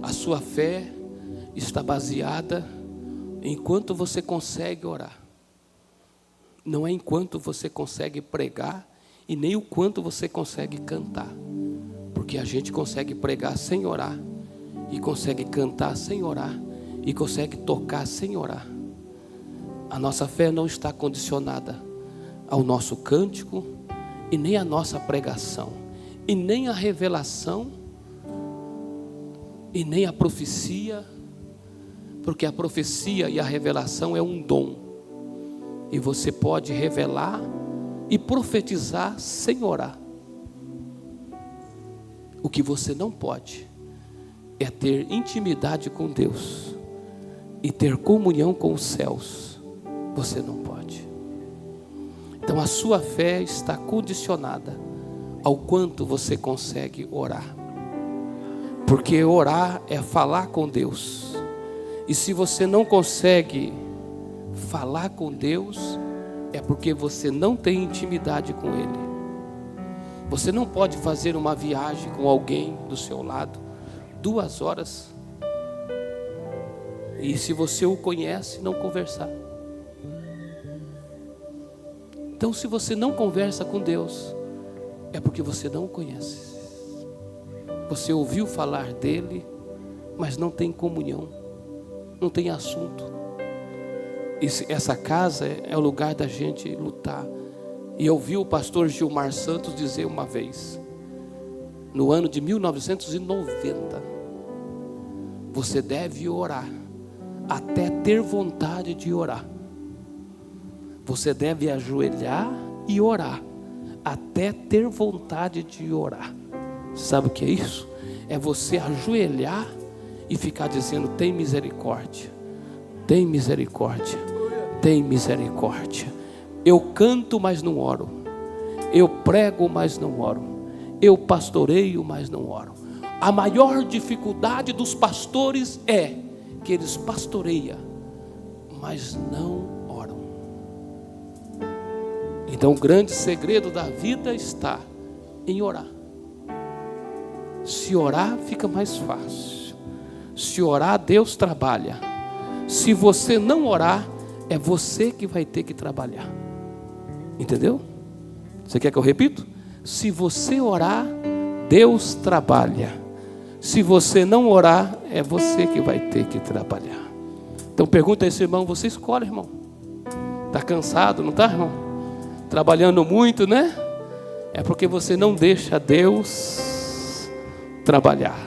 A sua fé está baseada em quanto você consegue orar. Não é enquanto você consegue pregar e nem o quanto você consegue cantar. Porque a gente consegue pregar sem orar, e consegue cantar sem orar, e consegue tocar sem orar. A nossa fé não está condicionada ao nosso cântico, e nem à nossa pregação, e nem à revelação, e nem à profecia, porque a profecia e a revelação é um dom, e você pode revelar e profetizar sem orar. O que você não pode é ter intimidade com Deus e ter comunhão com os céus. Você não pode. Então a sua fé está condicionada ao quanto você consegue orar. Porque orar é falar com Deus. E se você não consegue falar com Deus, é porque você não tem intimidade com Ele. Você não pode fazer uma viagem com alguém do seu lado 2 horas e, se você o conhece, não conversar. Então, se você não conversa com Deus, é porque você não o conhece. Você ouviu falar dele, mas não tem comunhão, não tem assunto. Essa casa é o lugar da gente lutar. E eu ouvi o pastor Gilmar Santos dizer uma vez, no ano de 1990, você deve orar até ter vontade de orar. Você deve ajoelhar e orar até ter vontade de orar. Sabe o que é isso? É você ajoelhar e ficar dizendo: tem misericórdia, tem misericórdia, tem misericórdia. Eu canto, mas não oro. Eu prego, mas não oro. Eu pastoreio, mas não oro. A maior dificuldade dos pastores é que eles pastoreiam, mas não oram. Então o grande segredo da vida está em orar. Se orar, fica mais fácil. Se orar, Deus trabalha. Se você não orar, é você que vai ter que trabalhar. Entendeu? Você quer que eu repito? Se você orar, Deus trabalha. Se você não orar, é você que vai ter que trabalhar. Então pergunta a esse irmão: você escolhe, irmão? Está cansado, não está, irmão? Trabalhando muito, né? É porque você não deixa Deus trabalhar.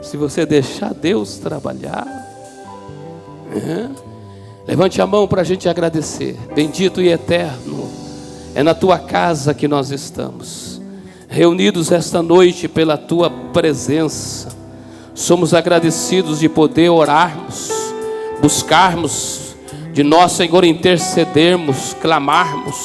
Se você deixar Deus trabalhar, levante a mão para a gente agradecer. Bendito e eterno, é na tua casa que nós estamos, reunidos esta noite pela tua presença. Somos agradecidos de poder orarmos, buscarmos de nós, Senhor, intercedermos, clamarmos.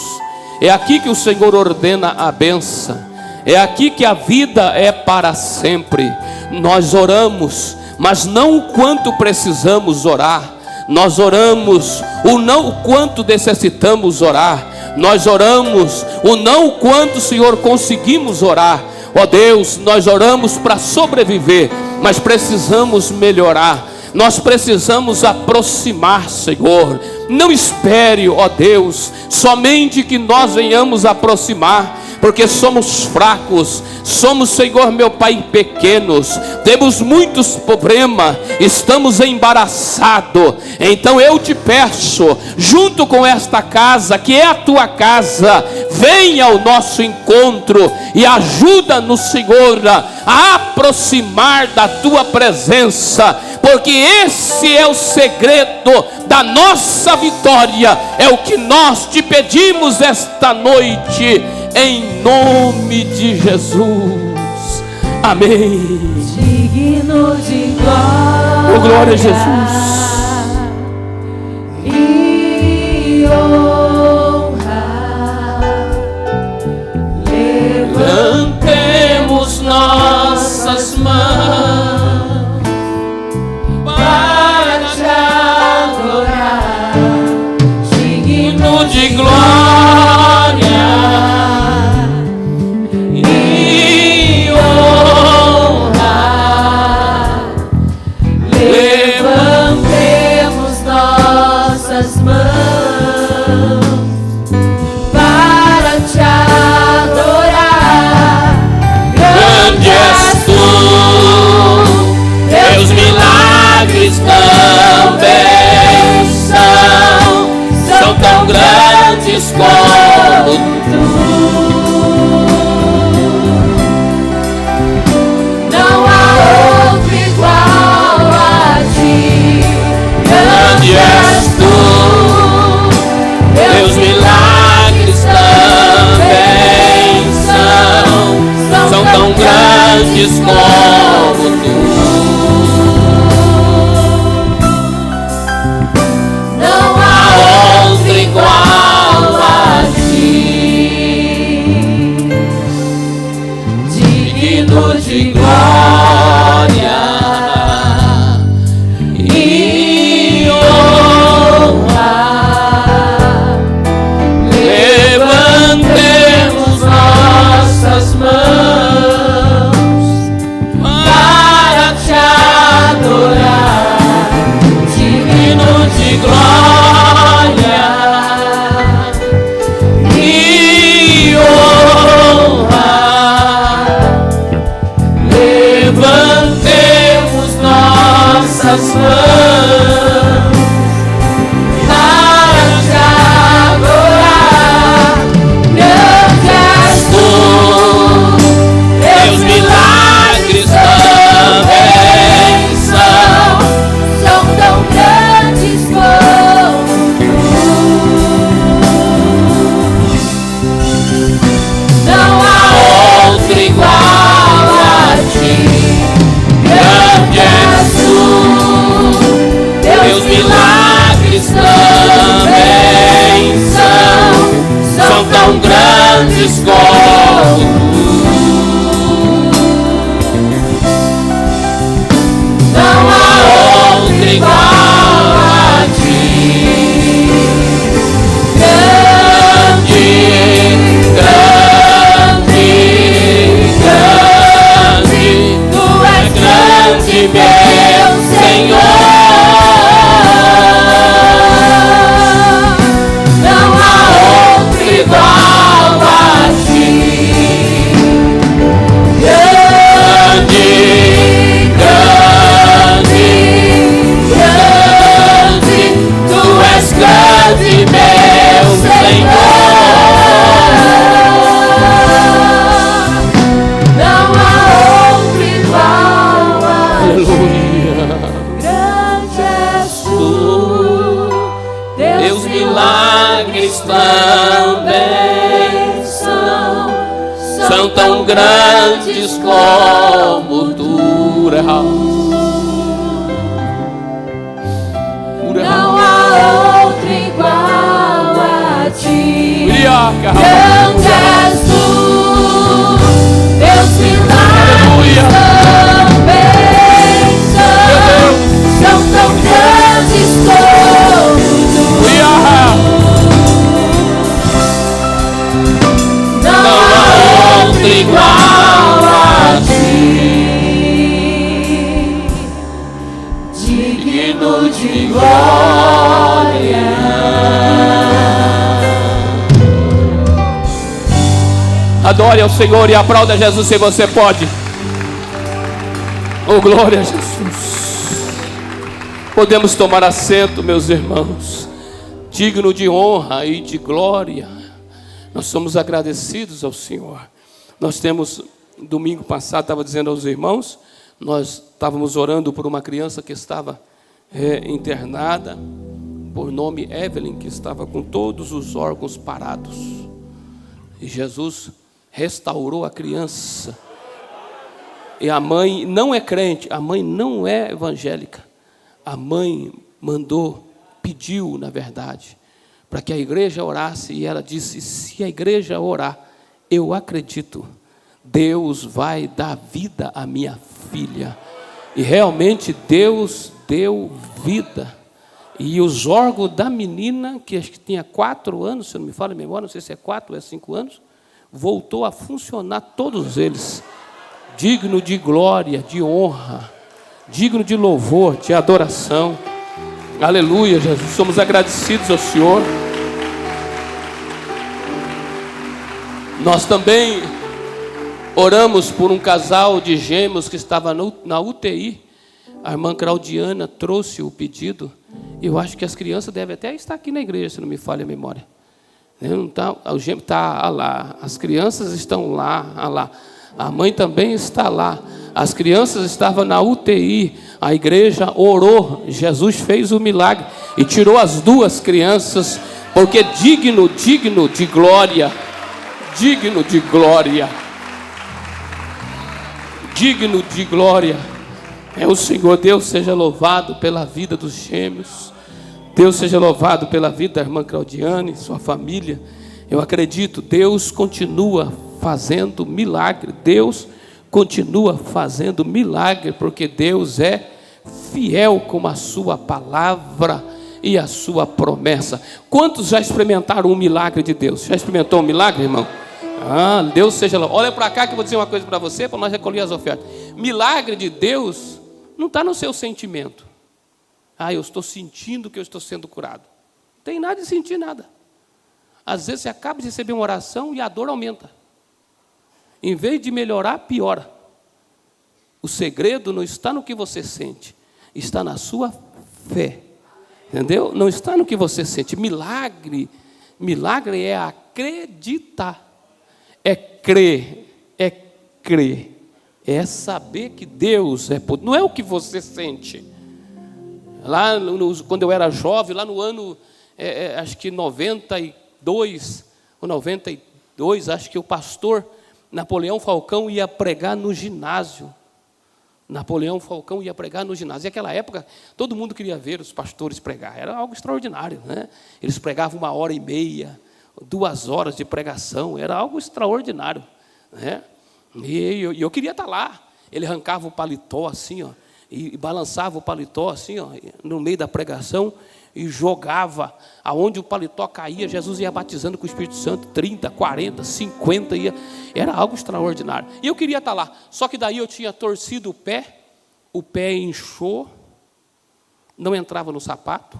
É aqui que o Senhor ordena a bênção. É aqui que a vida é para sempre. Nós oramos, mas não o quanto precisamos orar. Nós oramos o não o quanto necessitamos orar. Nós oramos o não o quanto, Senhor, conseguimos orar. Ó Deus, nós oramos para sobreviver, mas precisamos melhorar. Nós precisamos aproximar, Senhor. Não espere, ó Deus, somente que nós venhamos aproximar, porque somos fracos, somos, Senhor, meu Pai, pequenos, temos muitos problemas, estamos embaraçados. Então eu te peço, junto com esta casa, que é a tua casa, venha ao nosso encontro e ajuda-nos, Senhor, a aproximar da tua presença, porque esse é o segredo da nossa vitória. É o que nós te pedimos esta noite, em nome de Jesus. Amém. Digno de glória, Oh, glória a Jesus. E honra. Levantemos nossas mãos Para te adorar, digno de glória e honra. grandes como tu. Não há outro igual a ti. Grande és tu, teus milagres também são tão grandes como tu. Não há outro igual a ti. Digno de glória e honra. Levantemos nossas mãos para te adorar. Digno de glória e honra. Levantemos nossas mãos para te adorar. Grande és tu, Teus milagres também são tão grandes como tu. Não há outro igual a ti. Grande és tu, teus milagres também são tão grandes como tu. Não há outro igual a ti. Grande, grande, grande, tu és grande, meu Senhor. Não há outro igual a ti. Grande, grande, grande, tu és grande, meu Senhor. Não há outro igual a ti. Aleluia. Grande és tu, Teus milagres também são tão grandes como tu. não há outro igual a ti. Uriaca. Grande és tu, teus Aleluia. milagres também são tão grandes como tu. Uriaca. Não há outro igual a ti. Digno de glória. Adore ao Senhor e aplauda Jesus se você pode. Oh, glória a Jesus. Podemos tomar assento, meus irmãos. Digno de honra e de glória. Nós somos agradecidos ao Senhor. Nós temos, domingo passado, estava dizendo aos irmãos, nós estávamos orando por uma criança que estava internada, por nome Evelyn, que estava com todos os órgãos parados. E Jesus restaurou a criança. E a mãe não é crente, a mãe não é evangélica. A mãe pediu, na verdade, para que a igreja orasse, e ela disse: se a igreja orar, eu acredito, Deus vai dar vida à minha filha. E realmente Deus deu vida. E os órgãos da menina, que acho que tinha 4 anos, se eu não me falo a memória, não sei se é 4 ou é 5 anos, voltou a funcionar todos eles. Digno de glória, de honra, digno de louvor, de adoração. Aleluia, Jesus, somos agradecidos ao Senhor. Nós também oramos por um casal de gêmeos que estava na UTI. A irmã Claudiana trouxe o pedido. Eu acho que as crianças devem até estar aqui na igreja, se não me falha a memória. Não tá, o gêmeo está lá, as crianças estão lá, a mãe também está lá, as crianças estavam na UTI, a igreja orou, Jesus fez o milagre e tirou as 2 crianças, porque digno de glória, digno de glória, digno de glória é o Senhor. Deus seja louvado pela vida dos gêmeos. Deus seja louvado pela vida da irmã Claudiane, sua família. Eu acredito, Deus continua fazendo milagre. Deus continua fazendo milagre, porque Deus é fiel com a sua palavra e a sua promessa. Quantos já experimentaram um milagre de Deus? Já experimentou um milagre, irmão? Deus seja louvado. Olha para cá que eu vou dizer uma coisa para você, para nós recolher as ofertas. Milagre de Deus não está no seu sentimento. Eu estou sentindo que eu estou sendo curado. Não tem nada de sentir nada. Às vezes você acaba de receber uma oração e a dor aumenta. Em vez de melhorar, piora. O segredo não está no que você sente, está na sua fé. Entendeu? Não está no que você sente. Milagre é acreditar. É crer. É saber que Deus é poder. Não é o que você sente. Lá, quando eu era jovem, lá no ano, acho que 92, acho que o pastor Napoleão Falcão ia pregar no ginásio. E naquela época, todo mundo queria ver os pastores pregar. Era algo extraordinário, né? Eles pregavam 1h30, 2 horas de pregação. Era algo extraordinário, né? E eu queria estar lá. Ele arrancava o paletó assim, e balançava o paletó assim, no meio da pregação, e jogava. Aonde o paletó caía, Jesus ia batizando com o Espírito Santo, 30, 40, 50, era algo extraordinário. E eu queria estar lá, só que daí eu tinha torcido o pé inchou, não entrava no sapato,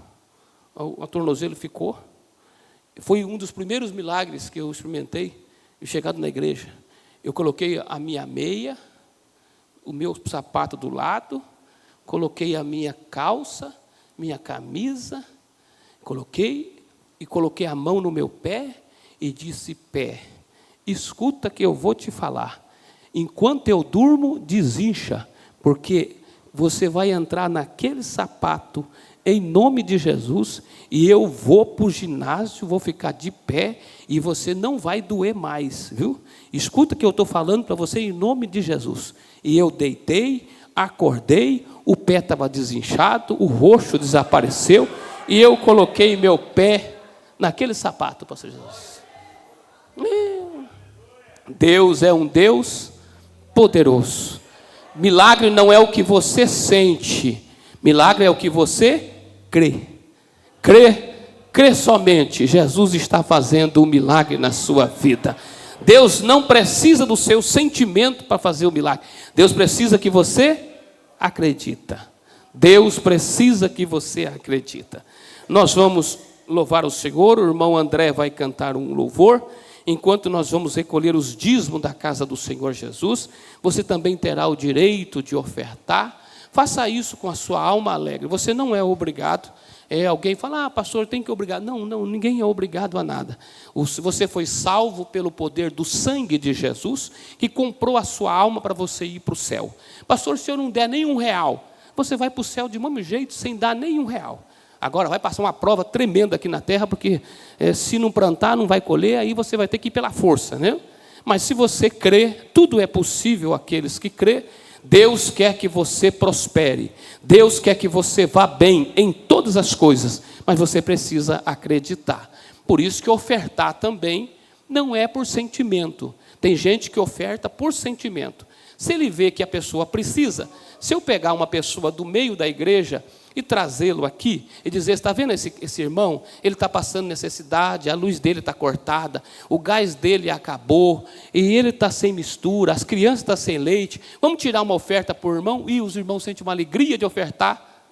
o tornozelo ficou. Foi um dos primeiros milagres que eu experimentei, eu chegado na igreja. Eu coloquei a minha meia, o meu sapato do lado, coloquei a minha calça, minha camisa, coloquei a mão no meu pé e disse: pé, escuta que eu vou te falar. Enquanto eu durmo, desincha, porque você vai entrar naquele sapato em nome de Jesus, e eu vou para o ginásio, vou ficar de pé, e você não vai doer mais, viu? Escuta que eu estou falando para você em nome de Jesus. E eu deitei, acordei, o pé estava desinchado, o roxo desapareceu, e eu coloquei meu pé naquele sapato, pastor Jesus. Deus é um Deus poderoso. Milagre não é o que você sente, milagre é o que você crê. Crê somente. Jesus está fazendo um milagre na sua vida. Deus não precisa do seu sentimento para fazer o milagre. Deus precisa que você acredita. Deus precisa que você acredita. Nós vamos louvar o Senhor. O irmão André vai cantar um louvor. Enquanto nós vamos recolher os dízimos da casa do Senhor Jesus, você também terá o direito de ofertar. Faça isso com a sua alma alegre. Você não é obrigado. Alguém fala: pastor, tem que obrigar. Não, ninguém é obrigado a nada. Você foi salvo pelo poder do sangue de Jesus, que comprou a sua alma para você ir para o céu. Pastor, se eu não der nem R$1, você vai para o céu de mesmo jeito, sem dar nem R$1. Agora vai passar uma prova tremenda aqui na terra, porque se não plantar, não vai colher, aí você vai ter que ir pela força, né? Mas se você crê, tudo é possível àqueles que crê. Deus quer que você prospere, Deus quer que você vá bem em todas as coisas, mas você precisa acreditar. Por isso que ofertar também não é por sentimento. Tem gente que oferta por sentimento. Se ele vê que a pessoa precisa, se eu pegar uma pessoa do meio da igreja e trazê-lo aqui e dizer: está vendo esse irmão? Ele está passando necessidade, a luz dele está cortada, o gás dele acabou, e ele está sem mistura, as crianças estão sem leite, vamos tirar uma oferta por irmão? E os irmãos sentem uma alegria de ofertar.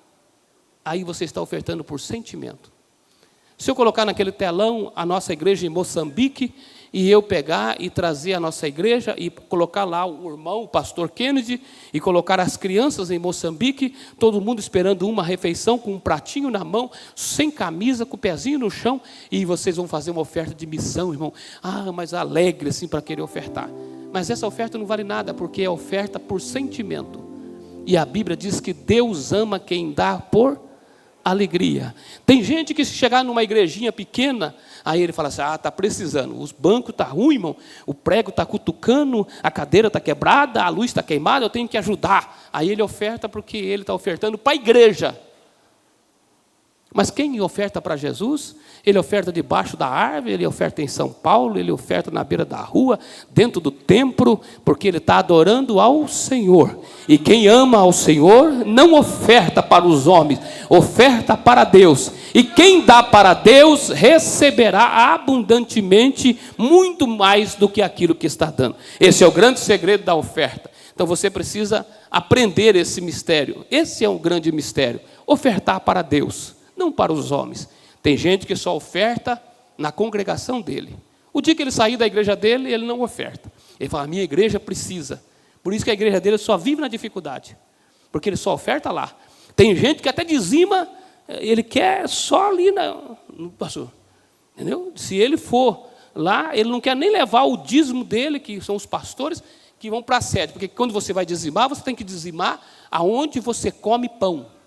Aí você está ofertando por sentimento. Se eu colocar naquele telão a nossa igreja em Moçambique, e eu pegar e trazer a nossa igreja e colocar lá o irmão, o pastor Kennedy, e colocar as crianças em Moçambique, todo mundo esperando uma refeição com um pratinho na mão, sem camisa, com o pezinho no chão, e vocês vão fazer uma oferta de missão, irmão. Ah, mas alegre assim para querer ofertar. Mas essa oferta não vale nada, porque é oferta por sentimento. E a Bíblia diz que Deus ama quem dá por alegria. Tem gente que se chegar numa igrejinha pequena, aí ele fala assim, está precisando, os bancos estão ruins, irmão, o prego está cutucando, a cadeira está quebrada, a luz está queimada, eu tenho que ajudar. Aí ele oferta porque ele está ofertando para a igreja. Mas quem oferta para Jesus, ele oferta debaixo da árvore, ele oferta em São Paulo, ele oferta na beira da rua, dentro do templo, porque ele está adorando ao Senhor. E quem ama ao Senhor não oferta para os homens, oferta para Deus. E quem dá para Deus receberá abundantemente muito mais do que aquilo que está dando. Esse é o grande segredo da oferta. Então você precisa aprender esse mistério. Esse é um grande mistério. Ofertar para Deus, não para os homens. Tem gente que só oferta na congregação dele. O dia que ele sair da igreja dele, ele não oferta. Ele fala, minha igreja precisa. Por isso que a igreja dele só vive na dificuldade. Porque ele só oferta lá. Tem gente que até dizima, ele quer só ali no pastor. Entendeu? Se ele for lá, ele não quer nem levar o dízimo dele, que são os pastores, que vão para a sede. Porque quando você vai dizimar, você tem que dizimar aonde você come pão.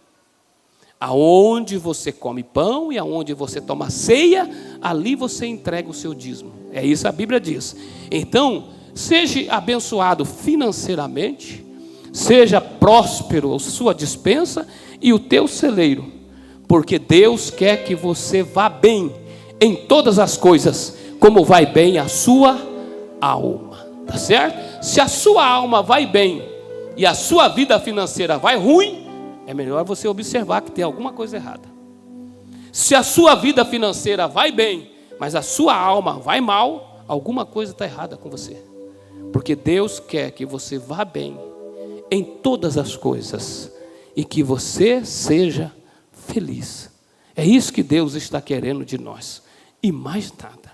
Aonde você come pão e aonde você toma ceia, ali você entrega o seu dízimo. É isso que a Bíblia diz. Então, seja abençoado financeiramente, seja próspero a sua despensa e o teu celeiro, porque Deus quer que você vá bem em todas as coisas, como vai bem a sua alma. Tá certo? Se a sua alma vai bem e a sua vida financeira vai ruim, é melhor você observar que tem alguma coisa errada. Se a sua vida financeira vai bem, mas a sua alma vai mal, alguma coisa está errada com você. Porque Deus quer que você vá bem em todas as coisas e que você seja feliz. É isso que Deus está querendo de nós. E mais nada.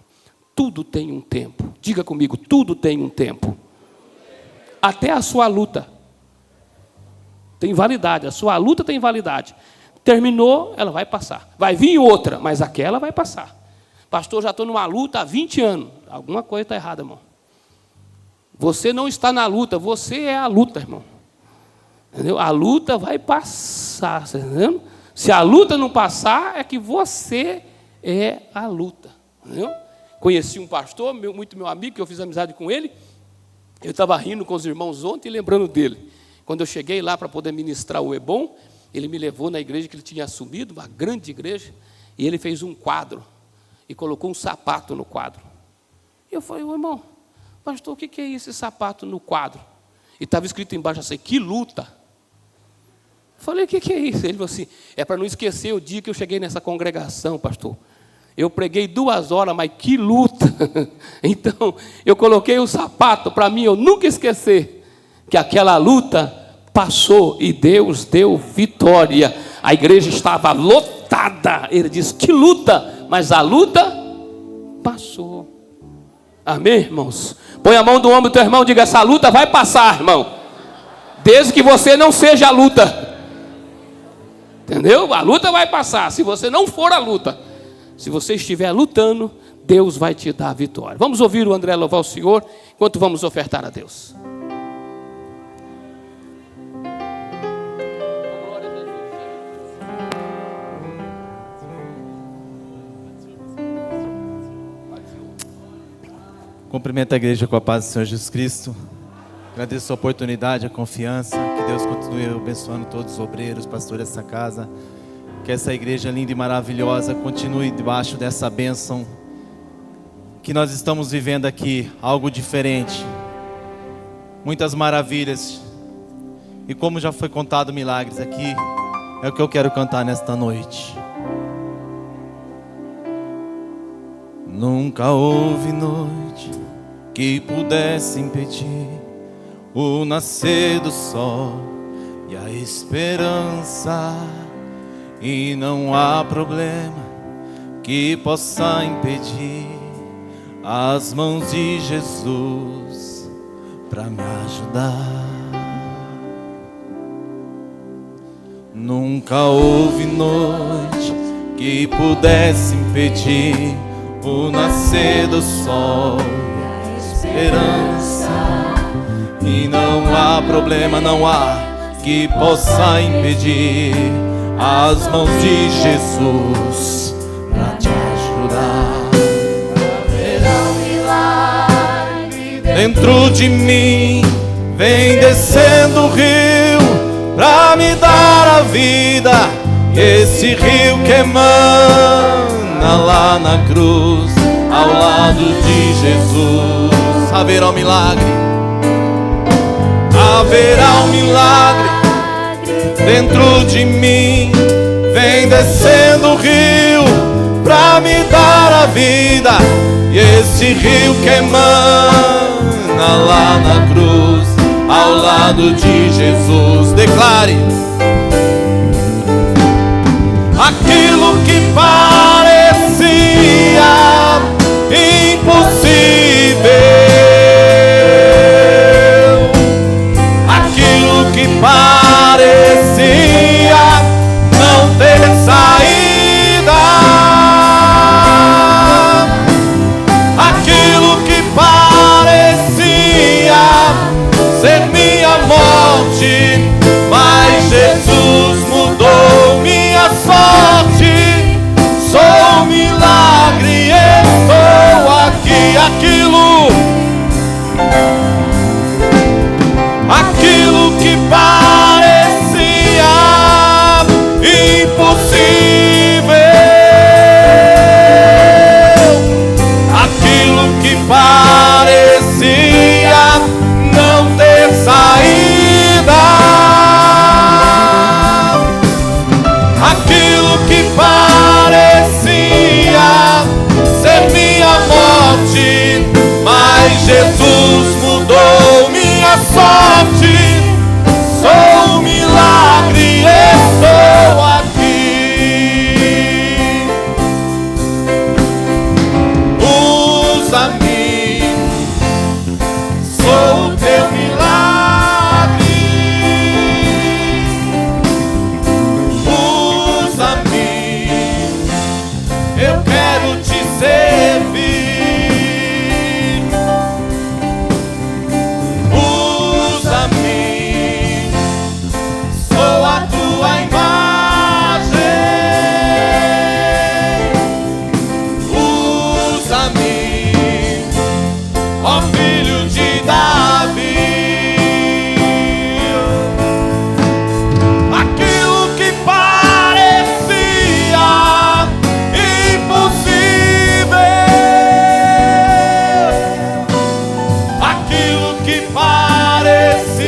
Tudo tem um tempo. Diga comigo, tudo tem um tempo. Até a sua luta tem validade, a sua luta tem validade. Terminou, ela vai passar. Vai vir outra, mas aquela vai passar. Pastor, já estou numa luta há 20 anos. Alguma coisa está errada, irmão. Você não está na luta, você é a luta, irmão. Entendeu? A luta vai passar, você está entendendo? Se a luta não passar, é que você é a luta. Entendeu? Conheci um pastor, muito meu amigo, que eu fiz amizade com ele. Eu estava rindo com os irmãos ontem e lembrando dele. Quando eu cheguei lá para poder ministrar o Ebon, ele me levou na igreja que ele tinha assumido, uma grande igreja, e ele fez um quadro, e colocou um sapato no quadro. E eu falei, irmão, pastor, o que é esse sapato no quadro? E estava escrito embaixo assim, que luta. Eu falei, o que é isso? Ele falou assim, é para não esquecer o dia que eu cheguei nessa congregação, pastor. Eu preguei 2 horas, mas que luta. Então, eu coloquei o sapato para mim, eu nunca esquecer que aquela luta passou e Deus deu vitória. A igreja estava lotada. Ele disse, que luta, mas a luta passou. Amém, irmãos? Põe a mão do ombro do teu irmão e diga, essa luta vai passar, irmão. Desde que você não seja a luta. Entendeu? A luta vai passar, se você não for a luta. Se você estiver lutando, Deus vai te dar a vitória. Vamos ouvir o André louvar o Senhor, enquanto vamos ofertar a Deus. Cumprimento a igreja com a paz do Senhor Jesus Cristo. Agradeço a oportunidade, a confiança. Que Deus continue abençoando todos os obreiros, pastores dessa casa. Que essa igreja linda e maravilhosa continue debaixo dessa bênção. Que nós estamos vivendo aqui algo diferente. Muitas maravilhas. E como já foi contado milagres aqui, é o que eu quero cantar nesta noite. Nunca houve noite que pudesse impedir o nascer do sol e a esperança. E não há problema que possa impedir as mãos de Jesus para me ajudar. Nunca houve noite que pudesse impedir o nascer do sol e a esperança. E não há problema, não há que possa impedir as mãos de Jesus para te ajudar. Haverá um milagre Dentro de mim vem descendo o rio pra me dar a vida. E esse rio que emana lá na cruz, ao lado de Jesus, haverá um milagre. Haverá um milagre dentro de mim. Vem descendo o rio pra me dar a vida. E esse rio que emana lá na cruz, ao lado de Jesus. Declare: aquilo que parecia impossível, aquilo que parecia não ter saída, aquilo que parecia ser minha morte, mas Jesus mudou minha sorte. Sou um milagre, estou aqui. Aquilo que parecia impossível, aquilo que parecia não ter saída, aquilo que parecia ser minha morte, mas Jesus mudou minha sorte. Sou um milagre, estou aqui. Usa-me, sou o teu milagre. Usa-me, eu quero te servir. Usa-me, sou a tua imagem. Usa-me, ó filho de Davi. Aquilo que parecia impossível, aquilo que parecia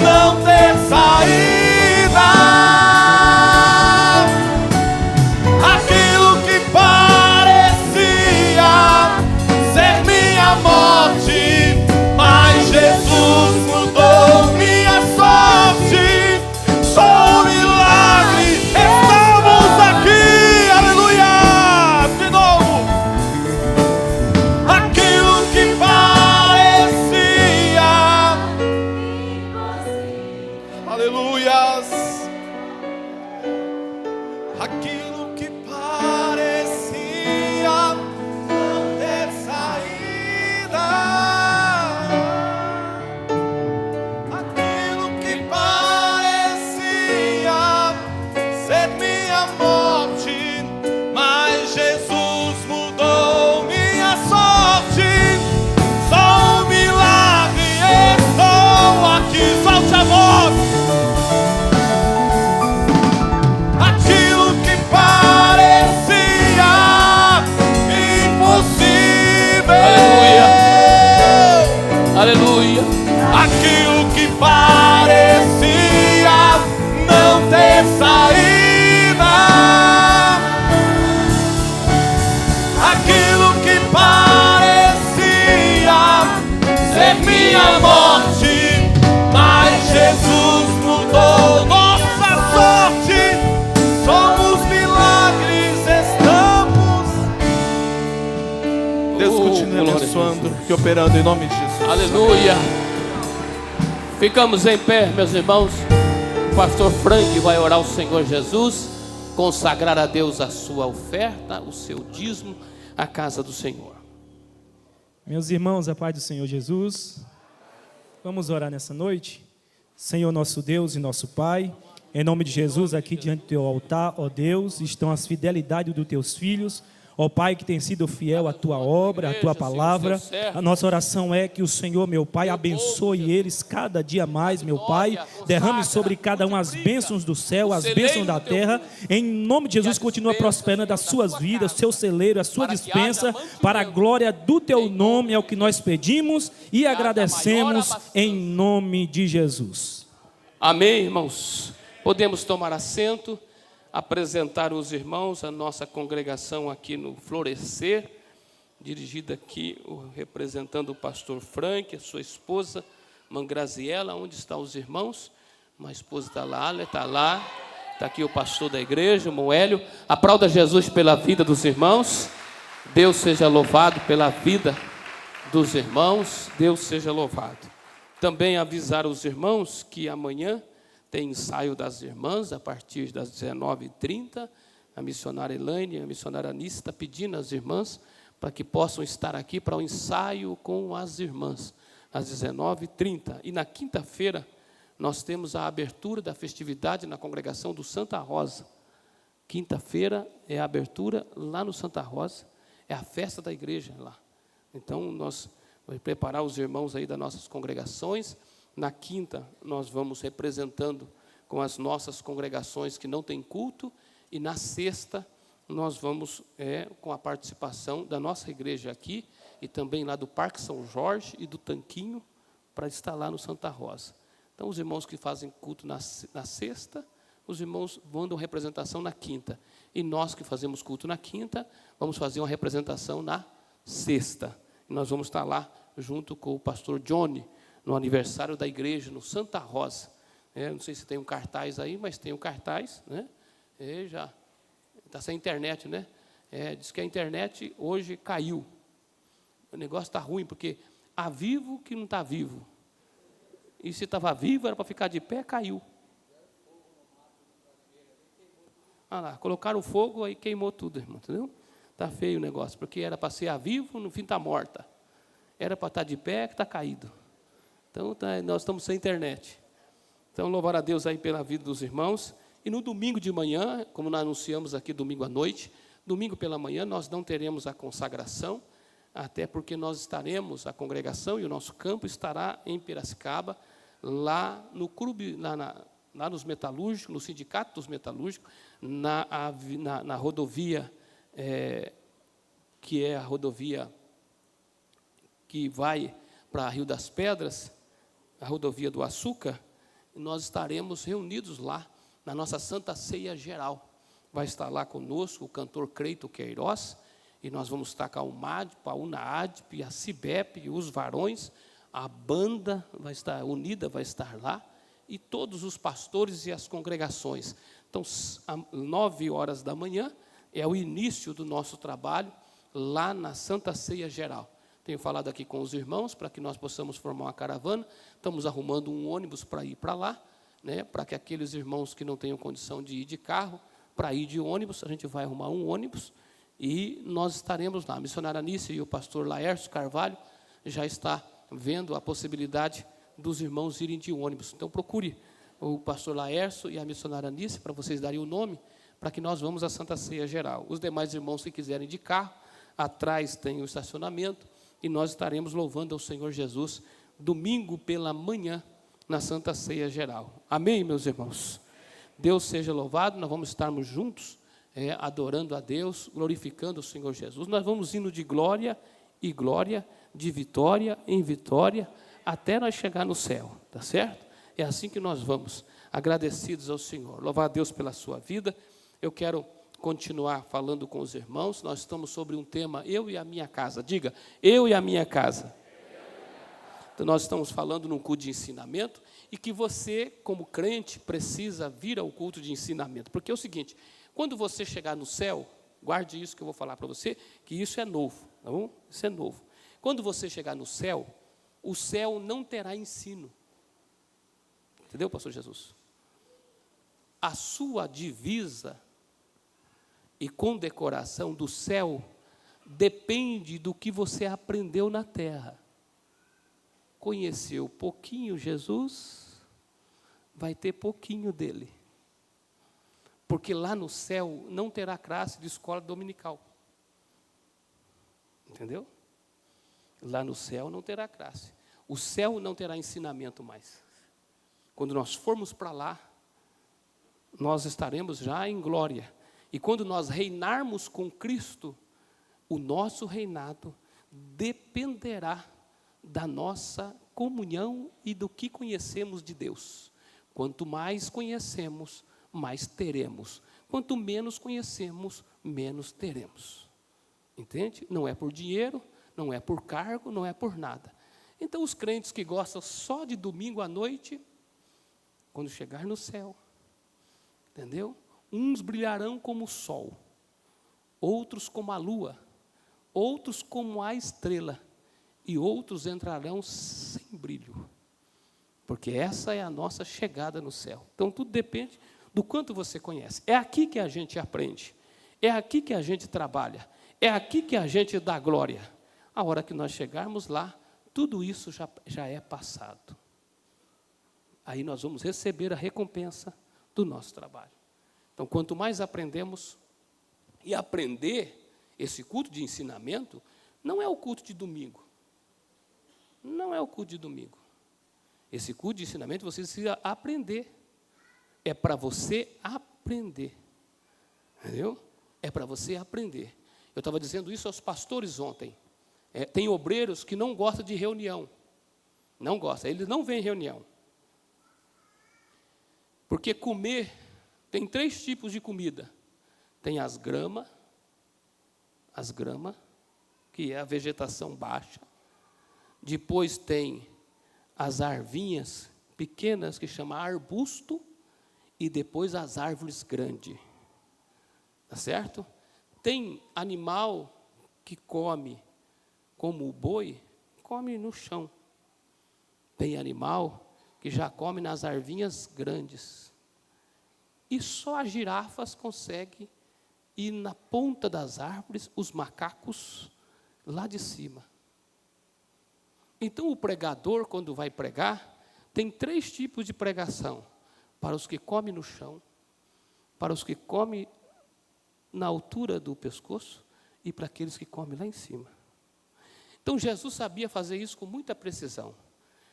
não ter saída, aquilo que parecia ser minha morte, mas Jesus mudou minha sorte. Sou um milagre, estamos aqui, aleluia, de novo. Aquilo que parecia, aleluias, aquilo que parecia não ter saída, aquilo que parecia ser minha morte, mas Jesus mudou minha sorte. Sou um milagre, estou aqui. Solte a voz. Aquilo que parecia aqui operando em nome de Jesus. Aleluia. Ficamos em pé, meus irmãos. O pastor Frank vai orar ao Senhor Jesus, consagrar a Deus a sua oferta, o seu dízimo, a casa do Senhor. Meus irmãos, a paz do Senhor Jesus. Vamos orar nessa noite. Senhor nosso Deus e nosso Pai, em nome de Jesus, aqui diante do teu altar, ó Deus, estão as fidelidades dos teus filhos, ó Pai, que tem sido fiel à tua obra, à tua palavra. A nossa oração é que o Senhor, meu Pai, abençoe eles cada dia mais, meu Pai. Derrame sobre cada um as bênçãos do céu, as bênçãos da terra. Em nome de Jesus, continua prosperando as suas vidas, o seu celeiro, a sua dispensa, para a glória do teu nome, é o que nós pedimos e agradecemos em nome de Jesus. Amém, irmãos. Podemos tomar assento, apresentar os irmãos, a nossa congregação aqui no Florescer, dirigida aqui, representando o pastor Frank, a sua esposa, Mangraziela. Onde estão os irmãos? Uma esposa está lá, está aqui o pastor da igreja, o Moélio. Aplauda Jesus pela vida dos irmãos. Deus seja louvado pela vida dos irmãos, Deus seja louvado. Também avisar os irmãos que amanhã tem ensaio das irmãs, a partir das 19h30, a missionária Elaine, a missionária Anice está pedindo às irmãs para que possam estar aqui para o ensaio com as irmãs, às 19h30. E na quinta-feira, nós temos a abertura da festividade na congregação do Santa Rosa. Quinta-feira é a abertura lá no Santa Rosa, é a festa da igreja lá. Então, nós vamos preparar os irmãos aí das nossas congregações. Na quinta, nós vamos representando com as nossas congregações que não têm culto. E na sexta, nós vamos com a participação da nossa igreja aqui e também lá do Parque São Jorge e do Tanquinho, para estar lá no Santa Rosa. Então, os irmãos que fazem culto na sexta, os irmãos vão dar uma representação na quinta. E nós que fazemos culto na quinta, vamos fazer uma representação na sexta. E nós vamos estar lá junto com o pastor Johnny, no aniversário da igreja, no Santa Rosa. Não sei se tem um cartaz aí, mas tem um cartaz, né? Já está sem internet, né? Diz que a internet hoje caiu. O negócio está ruim, porque há vivo que não está vivo. E se estava vivo, era para ficar de pé, caiu. Lá, colocaram fogo, aí queimou tudo, irmão, entendeu? Está feio o negócio, porque era para ser a vivo, no fim está morta. Era para estar de pé, que está caído. Então, nós estamos sem internet. Então, louvar a Deus aí pela vida dos irmãos. E no domingo de manhã, como nós anunciamos aqui domingo à noite, domingo pela manhã nós não teremos a consagração, até porque nós estaremos, a congregação e o nosso campo estará em Piracicaba, lá no clube, lá nos metalúrgicos, no sindicato dos metalúrgicos, na rodovia, que é a rodovia que vai para Rio das Pedras, a rodovia do Açúcar. E nós estaremos reunidos lá, na nossa Santa Ceia Geral. Vai estar lá conosco o cantor Creito Queiroz, e nós vamos estar com a UMADP, a UNAADP, a CIBEP, os varões, a banda vai estar unida, vai estar lá, e todos os pastores e as congregações. Então, às 9h da manhã, é o início do nosso trabalho, lá na Santa Ceia Geral. Tenho falado aqui com os irmãos para que nós possamos formar uma caravana. Estamos arrumando um ônibus para ir para lá, né, para que aqueles irmãos que não tenham condição de ir de carro, para ir de ônibus, a gente vai arrumar um ônibus e nós estaremos lá. A missionária Anice e o pastor Laércio Carvalho já está vendo a possibilidade dos irmãos irem de ônibus. Então, procure o pastor Laércio e a missionária Anice para vocês darem o nome, para que nós vamos à Santa Ceia Geral. Os demais irmãos que quiserem de carro, atrás tem o estacionamento, e nós estaremos louvando ao Senhor Jesus domingo pela manhã na Santa Ceia Geral. Amém, meus irmãos? Deus seja louvado. Nós vamos estarmos juntos, adorando a Deus, glorificando o Senhor Jesus. Nós vamos indo de glória em glória, de vitória em vitória, até nós chegar no céu, tá certo? É assim que nós vamos, agradecidos ao Senhor. Louvar a Deus pela sua vida. Eu quero continuar falando com os irmãos. Nós estamos sobre um tema, eu e a minha casa. Diga, eu e a minha casa. Então, nós estamos falando num culto de ensinamento, e que você, como crente, precisa vir ao culto de ensinamento. Porque é o seguinte, quando você chegar no céu, guarde isso que eu vou falar para você, que isso é novo, tá bom? Isso é novo. Quando você chegar no céu, o céu não terá ensino. Entendeu, pastor Jesus? A sua divisa e condecoração do céu depende do que você aprendeu na terra. Conheceu pouquinho Jesus, vai ter pouquinho dele. Porque lá no céu não terá classe de escola dominical. Entendeu? Lá no céu não terá classe. O céu não terá ensinamento mais. Quando nós formos para lá, nós estaremos já em glória. E quando nós reinarmos com Cristo, o nosso reinado dependerá da nossa comunhão e do que conhecemos de Deus. Quanto mais conhecemos, mais teremos. Quanto menos conhecemos, menos teremos. Entende? Não é por dinheiro, não é por cargo, não é por nada. Então, os crentes que gostam só de domingo à noite, quando chegar no céu, entendeu? Uns brilharão como o sol, outros como a lua, outros como a estrela, e outros entrarão sem brilho, porque essa é a nossa chegada no céu. Então, tudo depende do quanto você conhece. É aqui que a gente aprende, é aqui que a gente trabalha, é aqui que a gente dá glória. A hora que nós chegarmos lá, tudo isso já é passado. Aí nós vamos receber a recompensa do nosso trabalho. Então, quanto mais aprendemos, e aprender esse culto de ensinamento, não é o culto de domingo. Não é o culto de domingo. Esse culto de ensinamento você precisa aprender. É para você aprender. Entendeu? É para você aprender. Eu estava dizendo isso aos pastores ontem. Tem obreiros que não gostam de reunião. Não gostam, eles não vêm em reunião. Porque comer, tem 3 tipos de comida. Tem as grama, que é a vegetação baixa. Depois tem as arvinhas pequenas, que chama arbusto, e depois as árvores grandes. Tá certo? Tem animal que come, como o boi, come no chão. Tem animal que já come nas arvinhas grandes. E só as girafas conseguem ir na ponta das árvores, os macacos lá de cima. Então, o pregador, quando vai pregar, tem 3 tipos de pregação. Para os que comem no chão, para os que comem na altura do pescoço e para aqueles que comem lá em cima. Então, Jesus sabia fazer isso com muita precisão.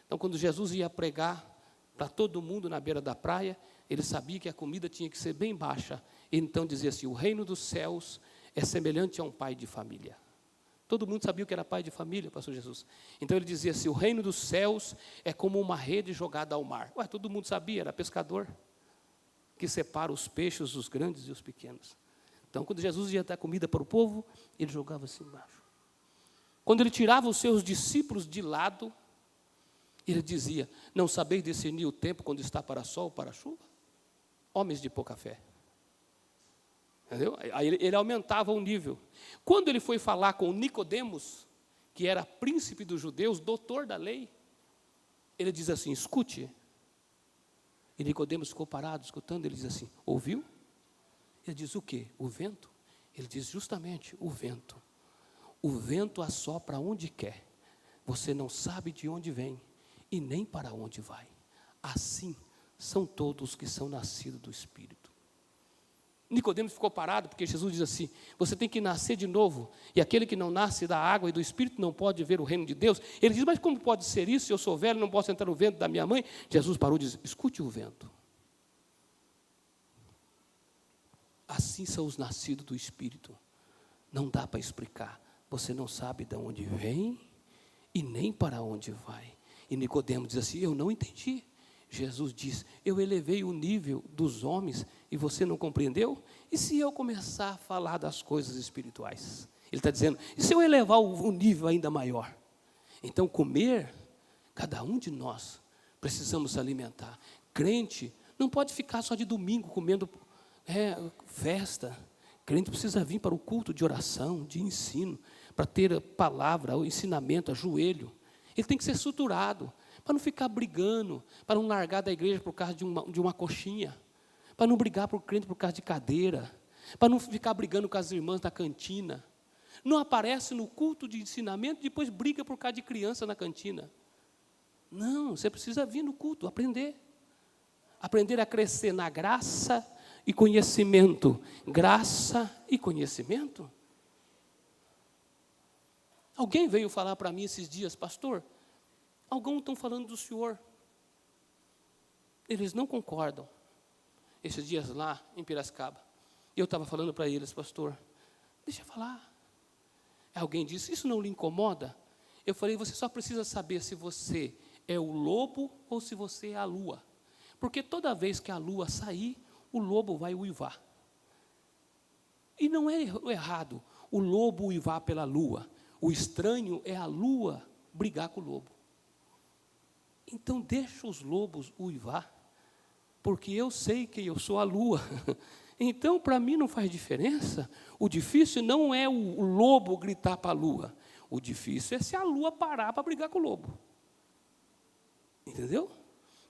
Então, quando Jesus ia pregar para todo mundo na beira da praia, ele sabia que a comida tinha que ser bem baixa. Então, dizia assim, o reino dos céus é semelhante a um pai de família. Todo mundo sabia o que era pai de família, pastor Jesus. Então, ele dizia assim, o reino dos céus é como uma rede jogada ao mar. Ué, todo mundo sabia, era pescador, que separa os peixes, os grandes e os pequenos. Então, quando Jesus ia dar comida para o povo, ele jogava assim embaixo. Quando ele tirava os seus discípulos de lado, ele dizia, não sabeis discernir o tempo quando está para sol ou para chuva? Homens de pouca fé. Entendeu? Aí ele aumentava o nível. Quando ele foi falar com Nicodemos, que era príncipe dos judeus, doutor da lei, ele diz assim, escute. E Nicodemos ficou parado, escutando, ele diz assim, ouviu? Ele diz, o quê? O vento? Ele diz, justamente, o vento. O vento assopra onde quer. Você não sabe de onde vem e nem para onde vai. Assim são todos os que são nascidos do Espírito. Nicodemos ficou parado, porque Jesus diz assim, você tem que nascer de novo, e aquele que não nasce da água e do Espírito não pode ver o reino de Deus. Ele diz, mas como pode ser isso? Se eu sou velho, não posso entrar no ventre da minha mãe. Jesus parou e diz, escute o vento. Assim são os nascidos do Espírito. Não dá para explicar. Você não sabe de onde vem e nem para onde vai. E Nicodemos diz assim, eu não entendi. Jesus diz, eu elevei o nível dos homens e você não compreendeu? E se eu começar a falar das coisas espirituais? Ele está dizendo, e se eu elevar o nível ainda maior? Então, comer, cada um de nós precisamos se alimentar. Crente não pode ficar só de domingo comendo festa. Crente precisa vir para o culto de oração, de ensino, para ter a palavra, o ensinamento, ajoelho. Ele tem que ser estruturado, para não ficar brigando, para não largar da igreja por causa de uma coxinha, para não brigar por crente por causa de cadeira, para não ficar brigando com as irmãs da cantina. Não aparece no culto de ensinamento, depois briga por causa de criança na cantina. Não, você precisa vir no culto, aprender. Aprender a crescer na graça e conhecimento. Graça e conhecimento. Alguém veio falar para mim esses dias, pastor, alguns estão falando do senhor. Eles não concordam. Esses dias lá em Piracicaba. E eu estava falando para eles, pastor, deixa eu falar. Alguém disse, isso não lhe incomoda? Eu falei, você só precisa saber se você é o lobo ou se você é a lua. Porque toda vez que a lua sair, o lobo vai uivar. E não é errado o lobo uivar pela lua. O estranho é a lua brigar com o lobo. Então deixa os lobos uivar, porque eu sei que eu sou a lua. Então, para mim não faz diferença. O difícil não é o lobo gritar para a lua. O difícil é se a lua parar para brigar com o lobo. Entendeu?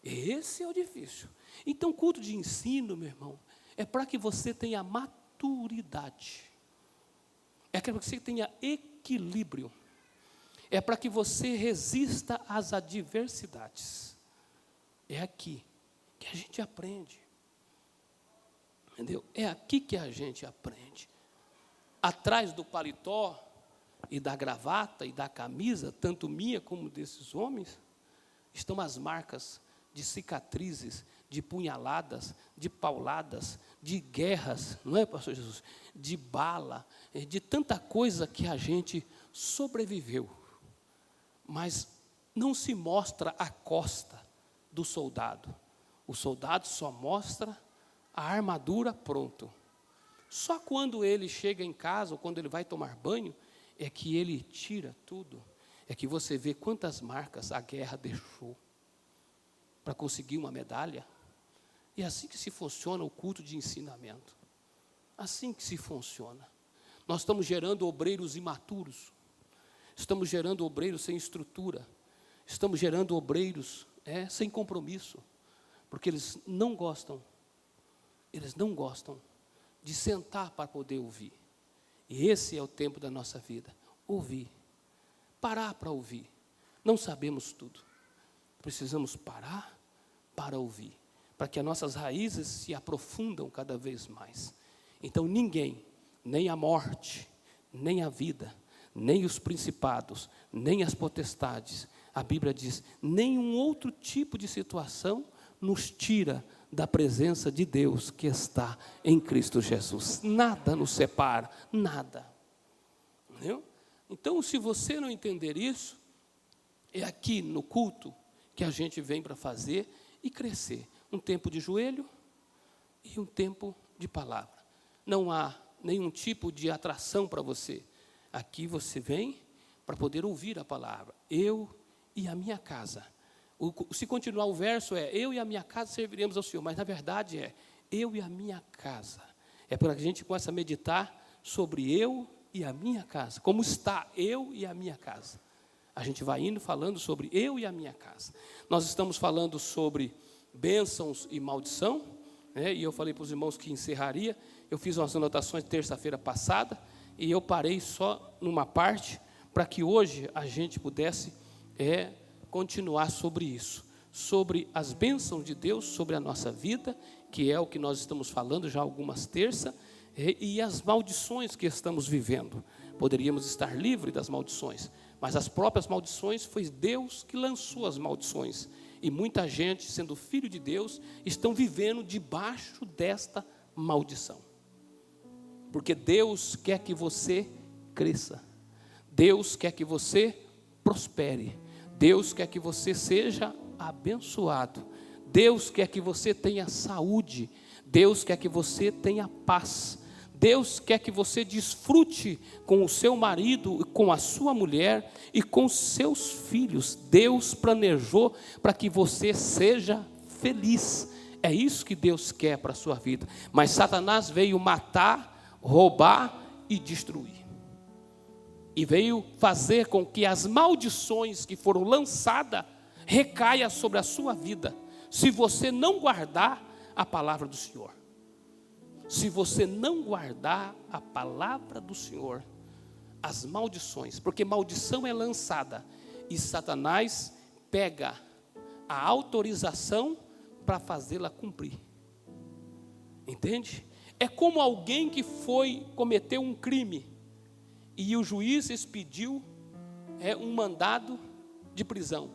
Esse é o difícil. Então, culto de ensino, meu irmão, é para que você tenha maturidade. É para que você tenha equilíbrio. É para que você resista às adversidades. É aqui que a gente aprende. Entendeu? É aqui que a gente aprende. Atrás do paletó e da gravata e da camisa, tanto minha como desses homens, estão as marcas de cicatrizes, de punhaladas, de pauladas, de guerras, não é, pastor Jesus? De bala, de tanta coisa que a gente sobreviveu. Mas não se mostra a costa do soldado. O soldado só mostra a armadura pronto. Só quando ele chega em casa, ou quando ele vai tomar banho, é que ele tira tudo. É que você vê quantas marcas a guerra deixou para conseguir uma medalha. E é assim que se funciona o culto de ensinamento. Assim que se funciona. Nós estamos gerando obreiros imaturos. Estamos gerando obreiros sem estrutura. Estamos gerando obreiros sem compromisso. Porque eles não gostam de sentar para poder ouvir. E esse é o tempo da nossa vida. Ouvir. Parar para ouvir. Não sabemos tudo. Precisamos parar para ouvir. Para que as nossas raízes se aprofundam cada vez mais. Então ninguém, nem a morte, nem a vida, nem os principados, nem as potestades, a Bíblia diz, nenhum outro tipo de situação nos tira da presença de Deus que está em Cristo Jesus. Nada nos separa, nada. Entendeu? Então, se você não entender isso, é aqui no culto que a gente vem para fazer e crescer. Um tempo de joelho e um tempo de palavra. Não há nenhum tipo de atração para você. Aqui você vem para poder ouvir a palavra. Eu e a minha casa. Se continuar o verso eu e a minha casa serviremos ao Senhor. Mas na verdade eu e a minha casa. É para que a gente possa meditar sobre eu e a minha casa. Como está eu e a minha casa. A gente vai indo falando sobre eu e a minha casa. Nós estamos falando sobre bênçãos e maldição. E eu falei para os irmãos que encerraria. Eu fiz umas anotações terça-feira passada. E eu parei só numa parte para que hoje a gente pudesse continuar sobre isso, sobre as bênçãos de Deus sobre a nossa vida, que é o que nós estamos falando já algumas terças, e as maldições que estamos vivendo. Poderíamos estar livres das maldições, mas as próprias maldições foi Deus que lançou as maldições, e muita gente, sendo filho de Deus, estão vivendo debaixo desta maldição, porque Deus quer que você cresça, Deus quer que você prospere, Deus quer que você seja abençoado. Deus quer que você tenha saúde. Deus quer que você tenha paz. Deus quer que você desfrute com o seu marido, com a sua mulher e com seus filhos. Deus planejou para que você seja feliz. É isso que Deus quer para a sua vida. Mas Satanás veio matar, roubar e destruir. e veio fazer com que as maldições que foram lançadas recaia sobre a sua vida, se você não guardar a palavra do Senhor. Se você não guardar a palavra do Senhor, as maldições, porque maldição é lançada, e Satanás pega a autorização para fazê-la cumprir. Entende? É como alguém que cometeu um crime, e o juiz expediu um mandado de prisão.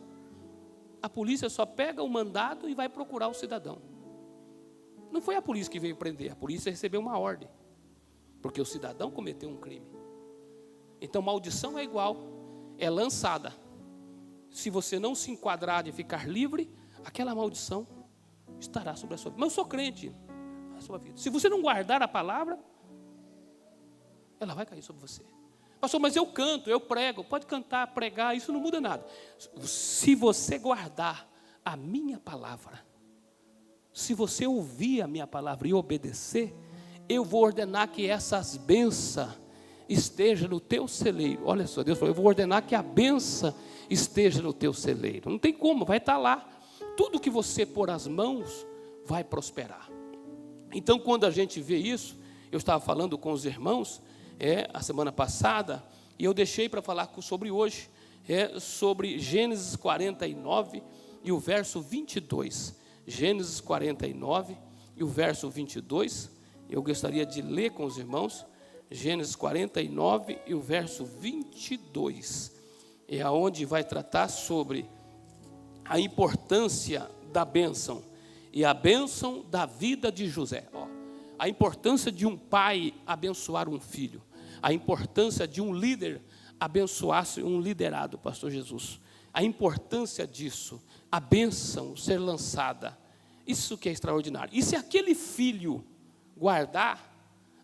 A polícia só pega o mandado e vai procurar o cidadão. Não foi a polícia que veio prender, a polícia recebeu uma ordem, porque o cidadão cometeu um crime. Então maldição é igual, é lançada. Se você não se enquadrar de ficar livre, aquela maldição estará sobre a sua vida. Mas eu sou crente na sua vida. Se você não guardar a palavra, ela vai cair sobre você. Pastor, mas eu canto, eu prego. Pode cantar, pregar, isso não muda nada. Se você guardar a minha palavra, se você ouvir a minha palavra e obedecer, eu vou ordenar que essas bênçãos estejam no teu celeiro. Olha só, Deus falou, eu vou ordenar que a bênção esteja no teu celeiro. Não tem como, vai estar lá. Tudo que você pôr as mãos vai prosperar. Então, quando a gente vê isso, eu estava falando com os irmãos a semana passada, e eu deixei para falar sobre hoje, sobre Gênesis 49 e o verso 22. Gênesis 49 e o verso 22, eu gostaria de ler com os irmãos. Gênesis 49 e o verso 22, é aonde vai tratar sobre a importância da bênção, e a bênção da vida de José. A importância de um pai abençoar um filho, a importância de um líder abençoar um liderado, pastor Jesus, a importância disso, a bênção ser lançada, isso que é extraordinário. E se aquele filho guardar,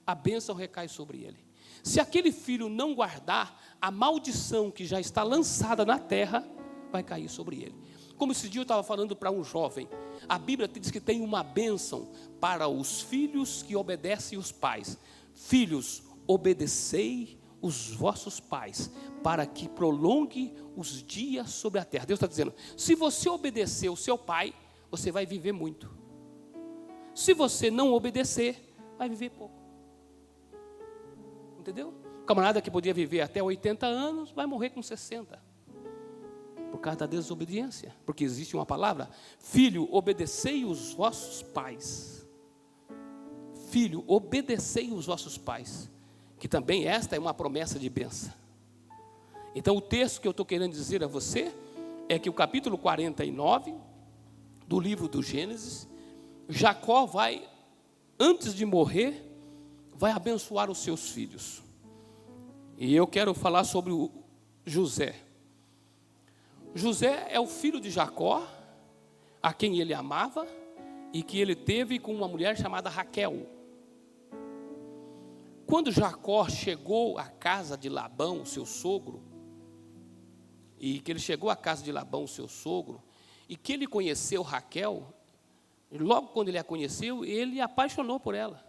a bênção recai sobre ele. Se aquele filho não guardar, a maldição que já está lançada na terra vai cair sobre ele. Como esse dia eu estava falando para um jovem, a Bíblia diz que tem uma bênção para os filhos que obedecem os pais. Filhos, obedecei os vossos pais, para que prolongue os dias sobre a terra. Deus está dizendo, se você obedecer o seu pai, você vai viver muito. Se você não obedecer, vai viver pouco. Entendeu? O camarada que podia viver até 80 anos, vai morrer com 60. Por causa da desobediência. Porque existe uma palavra, filho, obedecei os vossos pais. Filho, obedecei os vossos pais. Que também esta é uma promessa de bênção. Então o texto que eu estou querendo dizer a você, é que o capítulo 49, do livro do Gênesis, Jacó vai, antes de morrer, vai abençoar os seus filhos. E eu quero falar sobre o José. José é o filho de Jacó, a quem ele amava, e que ele teve com uma mulher chamada Raquel. Quando Jacó chegou à casa de Labão, seu sogro, e que ele chegou à casa de Labão, seu sogro, e que ele conheceu Raquel, logo quando ele a conheceu, ele apaixonou por ela.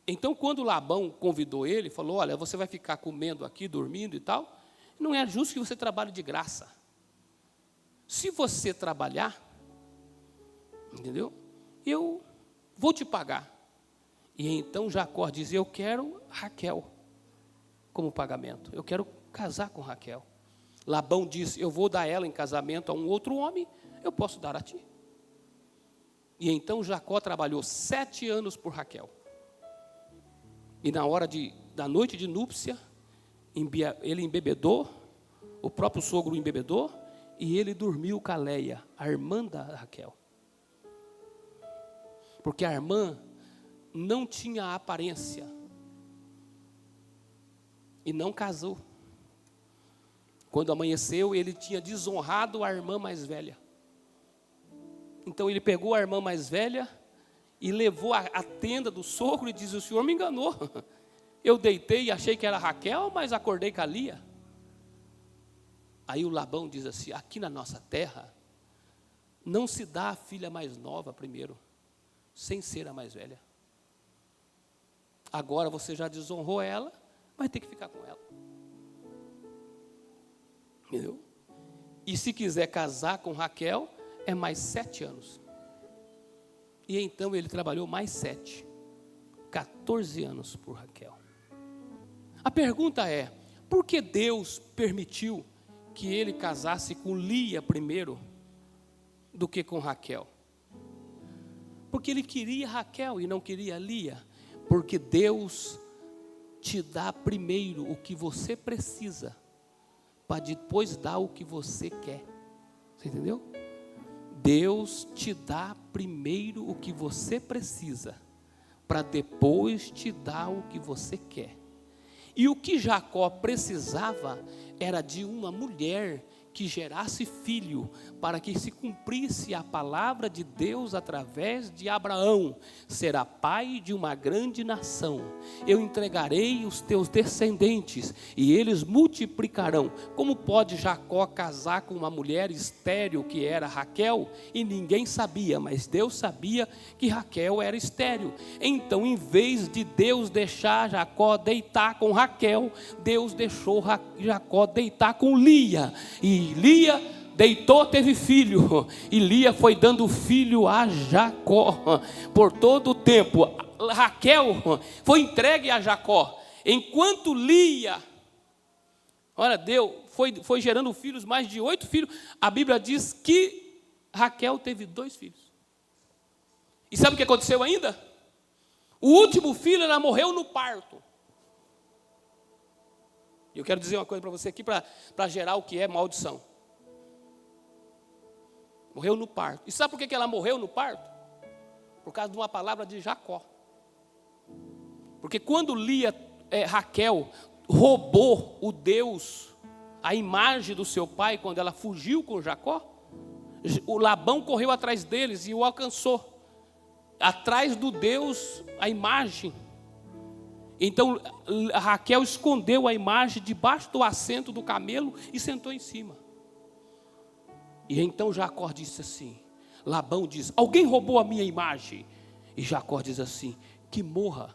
Então, quando Labão convidou ele, falou, olha, você vai ficar comendo aqui, dormindo e tal, não é justo que você trabalhe de graça. Se você trabalhar, entendeu? Eu vou te pagar. E então Jacó diz, eu quero Raquel como pagamento. Eu quero casar com Raquel. Labão disse, eu vou dar ela em casamento a um outro homem, eu posso dar a ti. E então Jacó trabalhou 7 anos por Raquel. E na hora da noite de núpcia, ele embebedou, o próprio sogro embebedou, e ele dormiu com a Leia, a irmã da Raquel. Porque a irmã não tinha aparência, e não casou. Quando amanheceu, ele tinha desonrado a irmã mais velha. Então ele pegou a irmã mais velha, e levou a tenda do sogro, e diz, o senhor me enganou. Eu deitei e achei que era Raquel, mas acordei com a Lia. Aí o Labão diz assim, aqui na nossa terra, não se dá a filha mais nova primeiro, sem ser a mais velha. Agora você já desonrou ela, vai ter que ficar com ela. Entendeu? E se quiser casar com Raquel, é mais 7 anos. E então ele trabalhou mais 7. 14 anos por Raquel. A pergunta é, por que Deus permitiu que ele casasse com Lia primeiro do que com Raquel? Porque ele queria Raquel e não queria Lia. Porque Deus te dá primeiro o que você precisa, para depois dar o que você quer. Você entendeu? Deus te dá primeiro o que você precisa, para depois te dar o que você quer. E o que Jacó precisava era de uma mulher que gerasse filho, para que se cumprisse a palavra de Deus através de Abraão: será pai de uma grande nação, eu entregarei os teus descendentes e eles multiplicarão. Como pode Jacó casar com uma mulher estéril que era Raquel? E ninguém sabia, mas Deus sabia que Raquel era estéril. Então, em vez de Deus deixar Jacó deitar com Raquel, Deus deixou Jacó deitar com Lia. E Lia deitou, teve filho, e Lia foi dando filho a Jacó por todo o tempo. Raquel foi entregue a Jacó, enquanto Lia, olha, foi gerando filhos, mais de 8 filhos. A Bíblia diz que Raquel teve 2 filhos. E sabe o que aconteceu ainda? O último filho, ela morreu no parto. E eu quero dizer uma coisa para você aqui, para gerar o que é maldição. Morreu no parto. E sabe por que ela morreu no parto? Por causa de uma palavra de Jacó. Porque quando Raquel roubou o Deus, a imagem do seu pai, quando ela fugiu com Jacó, o Labão correu atrás deles e o alcançou. Atrás do Deus, a imagem. Então Raquel escondeu a imagem debaixo do assento do camelo e sentou em cima. E então Jacó disse assim, Labão diz: alguém roubou a minha imagem. E Jacó diz assim: que morra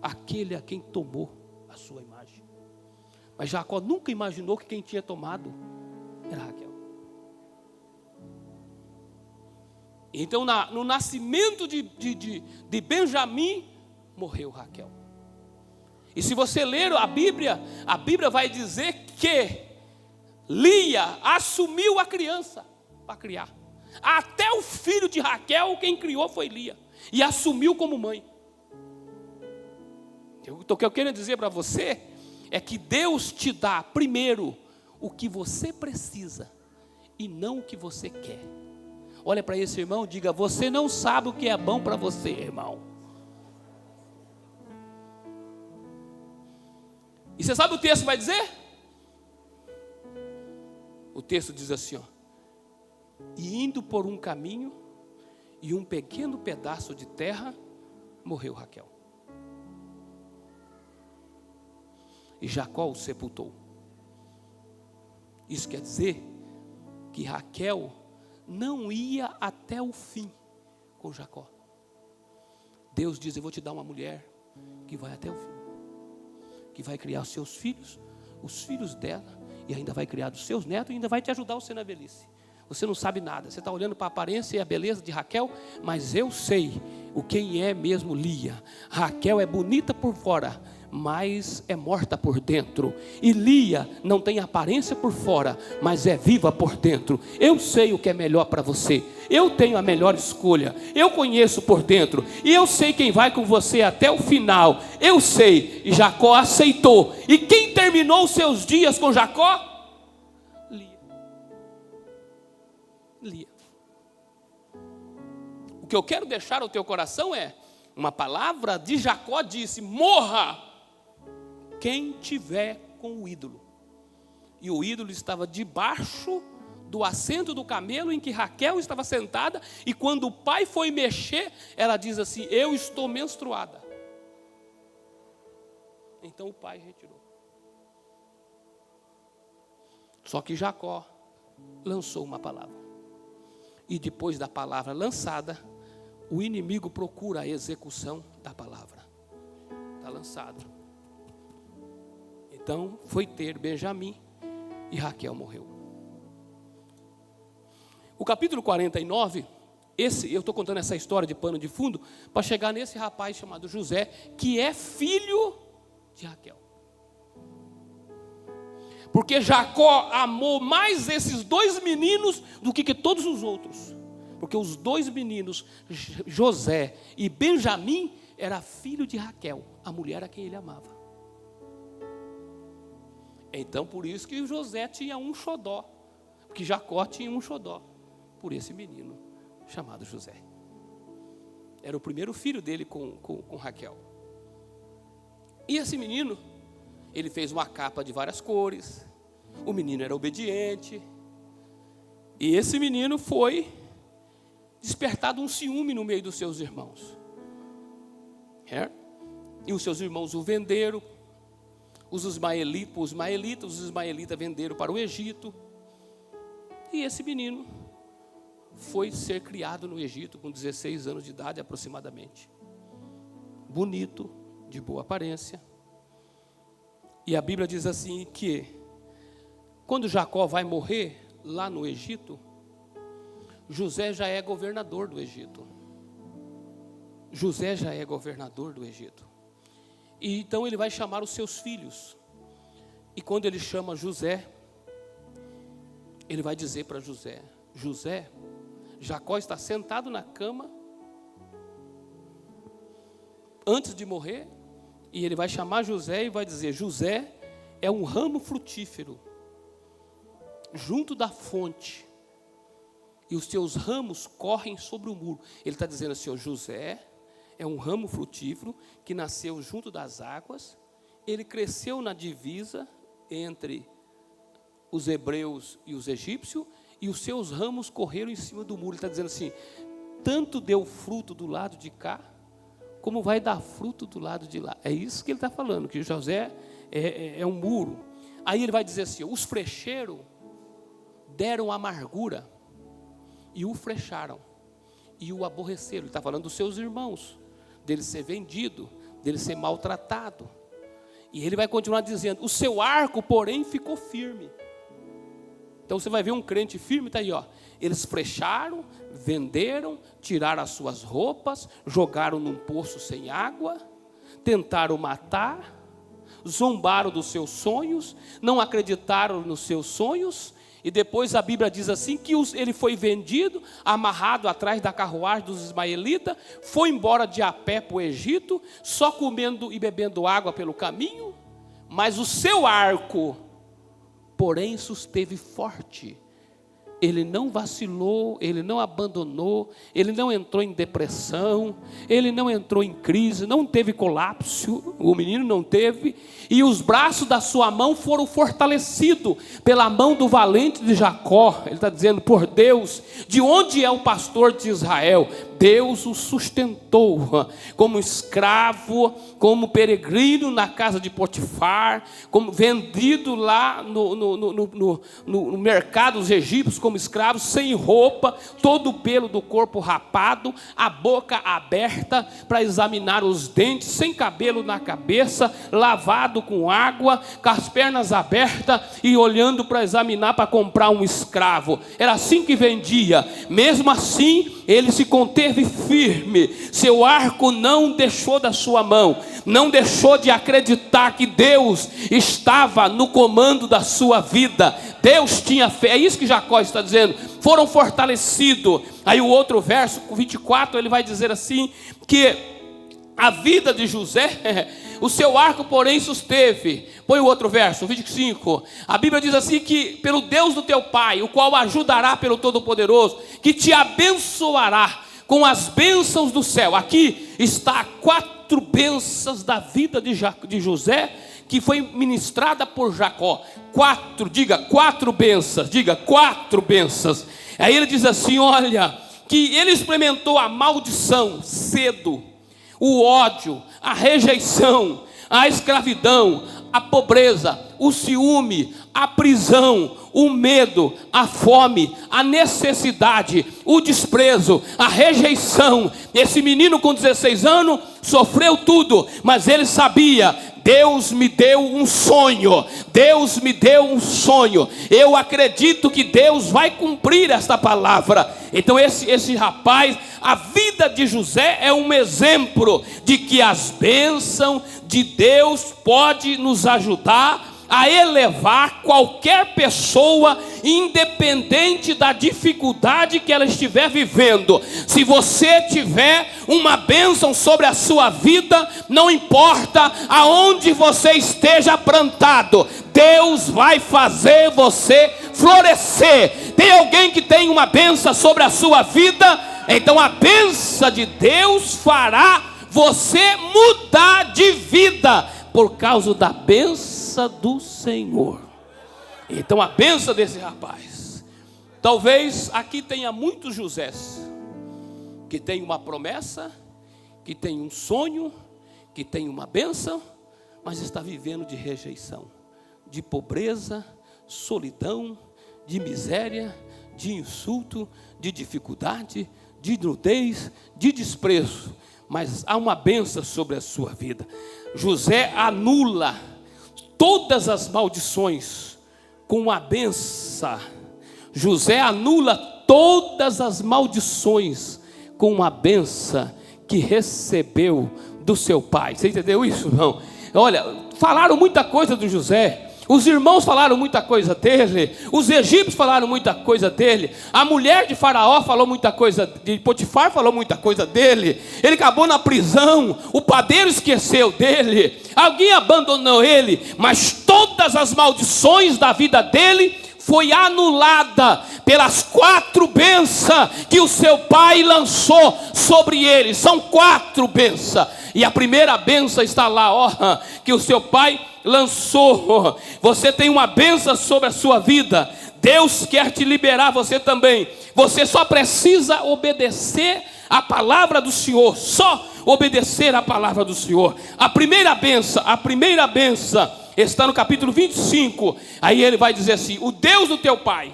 aquele a quem tomou a sua imagem. Mas Jacó nunca imaginou que quem tinha tomado era Raquel. Então no nascimento de Benjamim, morreu Raquel. E se você ler a Bíblia vai dizer que Lia assumiu a criança para criar. Até o filho de Raquel, quem criou foi Lia. E assumiu como mãe. Então, o que eu quero dizer para você é que Deus te dá primeiro o que você precisa e não o que você quer. Olha para esse irmão e diga: você não sabe o que é bom para você, irmão. E você sabe o texto vai dizer? O texto diz assim, ó: e indo por um caminho e um pequeno pedaço de terra, morreu Raquel. E Jacó o sepultou. Isso quer dizer que Raquel não ia até o fim com Jacó. Deus diz: eu vou te dar uma mulher que vai até o fim, que vai criar os seus filhos, os filhos dela, e ainda vai criar os seus netos, e ainda vai te ajudar você na velhice. Você não sabe nada, você está olhando para a aparência e a beleza de Raquel, mas eu sei quem é mesmo Lia. Raquel é bonita por fora, mas é morta por dentro. E Lia não tem aparência por fora, mas é viva por dentro. Eu sei o que é melhor para você. Eu tenho a melhor escolha. Eu conheço por dentro. E eu sei quem vai com você até o final. Eu sei. E Jacó aceitou. E quem terminou os seus dias com Jacó? Lia. O que eu quero deixar ao teu coração é uma palavra de Jacó: disse: morra quem tiver com o ídolo. E o ídolo estava debaixo do assento do camelo em que Raquel estava sentada, e quando o pai foi mexer, ela diz assim: eu estou menstruada. Então o pai retirou. Só que Jacó lançou uma palavra. E depois da palavra lançada, o inimigo procura a execução da palavra. Está lançado. Então foi ter Benjamim, e Raquel morreu. O capítulo 49, eu estou contando essa história de pano de fundo, para chegar nesse rapaz chamado José, que é filho de Raquel. Porque Jacó amou mais esses dois meninos do que todos os outros. Porque os dois meninos, José e Benjamim, era filho de Raquel, a mulher a quem ele amava. Então, por isso que José tinha um xodó, porque Jacó tinha um xodó por esse menino chamado José. Era o primeiro filho dele com Raquel. E esse menino, ele fez uma capa de várias cores. O menino era obediente. E esse menino foi despertado um ciúme no meio dos seus irmãos. E os seus irmãos o venderam. Os ismaelitas venderam para o Egito. E esse menino foi ser criado no Egito com 16 anos de idade aproximadamente. Bonito, de boa aparência. E a Bíblia diz assim que quando Jacó vai morrer lá no Egito, José já é governador do Egito. José já é governador do Egito. E então ele vai chamar os seus filhos. E quando ele chama José, ele vai dizer para José: José, Jacó está sentado na cama antes de morrer, e ele vai chamar José e vai dizer: José é um ramo frutífero junto da fonte, e os seus ramos correm sobre o muro. Ele está dizendo assim: José é um ramo frutífero que nasceu junto das águas, ele cresceu na divisa entre os hebreus e os egípcios, e os seus ramos correram em cima do muro. Ele está dizendo assim: tanto deu fruto do lado de cá, como vai dar fruto do lado de lá. É isso que ele está falando, que José é um muro. Aí ele vai dizer assim: os frecheiros deram amargura, e o frecharam, e o aborreceram. Ele está falando dos seus irmãos, dele ser vendido, dele ser maltratado. E ele vai continuar dizendo: o seu arco, porém, ficou firme. Então você vai ver um crente firme, está aí, ó. Eles frecharam, venderam, tiraram as suas roupas, jogaram num poço sem água, tentaram matar, zombaram dos seus sonhos, não acreditaram nos seus sonhos. E depois a Bíblia diz assim que ele foi vendido, amarrado atrás da carruagem dos ismaelitas, foi embora de a pé para o Egito, só comendo e bebendo água pelo caminho. Mas o seu arco, porém, susteve forte. Ele não vacilou, ele não abandonou, ele não entrou em depressão, ele não entrou em crise, não teve colapso, o menino não teve, e os braços da sua mão foram fortalecidos pela mão do valente de Jacó. Ele está dizendo: por Deus, de onde é o pastor de Israel? Deus o sustentou como escravo, como peregrino na casa de Potifar, como vendido lá no mercado dos egípcios como escravo, sem roupa, todo o pelo do corpo rapado, a boca aberta para examinar os dentes, sem cabelo na cabeça, lavado com água, com as pernas abertas e olhando para examinar, para comprar um escravo. Era assim que vendia. Mesmo assim, ele se conteve firme, seu arco não deixou da sua mão, não deixou de acreditar que Deus estava no comando da sua vida. Deus tinha fé, é isso que Jacó está dizendo, foram fortalecidos. Aí o outro verso, 24, ele vai dizer assim, que a vida de José, o seu arco porém susteve. Põe o outro verso, 25. A Bíblia diz assim que pelo Deus do teu pai, o qual ajudará pelo Todo-Poderoso, que te abençoará com as bênçãos do céu. Aqui está 4 bênçãos da vida de José, que foi ministrada por Jacó. 4 bênçãos, diga 4 bênçãos. Aí ele diz assim, olha, que ele experimentou a maldição cedo, o ódio, a rejeição, a escravidão, a pobreza, o ciúme, a prisão, o medo, a fome, a necessidade, o desprezo, a rejeição. Esse menino com 16 anos sofreu tudo, mas ele sabia: Deus me deu um sonho. Deus me deu um sonho. Eu acredito que Deus vai cumprir esta palavra. Então esse rapaz, a vida de José é um exemplo de que as bênçãos de Deus podem nos ajudar a elevar qualquer pessoa, independente da dificuldade que ela estiver vivendo. Se você tiver uma bênção sobre a sua vida, não importa aonde você esteja plantado, Deus vai fazer você florescer. Tem alguém que tem uma bênção sobre a sua vida? Então a bênção de Deus fará você mudar de vida, por causa da bênção do Senhor. Então a bênção desse rapaz. Talvez aqui tenha muitos Josés que tem uma promessa, que tem um sonho, que tem uma bênção, mas está vivendo de rejeição, de pobreza, solidão, de miséria, de insulto, de dificuldade, de nudez, de desprezo. Mas há uma bênção sobre a sua vida. José anula todas as maldições com a bênção. José anula todas as maldições com a bênção que recebeu do seu pai. Você entendeu isso, irmão? Olha, falaram muita coisa do José. Os irmãos falaram muita coisa dele, os egípcios falaram muita coisa dele, a mulher de Faraó falou muita coisa, de Potifar falou muita coisa dele, ele acabou na prisão, o padeiro esqueceu dele, alguém abandonou ele, mas todas as maldições da vida dele foi anulada pelas 4 bênçãos que o seu pai lançou sobre ele. São 4 bênçãos, e a primeira bênção está lá, ó, que o seu pai lançou. Você tem uma bênção sobre a sua vida. Deus quer te liberar, você também. Você só precisa obedecer a palavra do Senhor. Só obedecer a palavra do Senhor. A primeira bênção está no capítulo 25. Aí ele vai dizer assim: o Deus do teu pai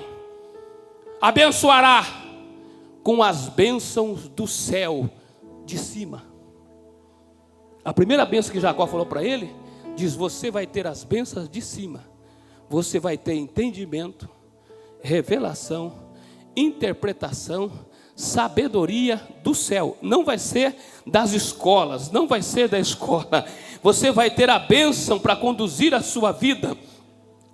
abençoará com as bênçãos do céu de cima. A primeira bênção que Jacó falou para ele, diz: você vai ter as bênçãos de cima. Você vai ter entendimento, revelação, interpretação, sabedoria do céu. Não vai ser das escolas, não vai ser da escola. Você vai ter a bênção para conduzir a sua vida.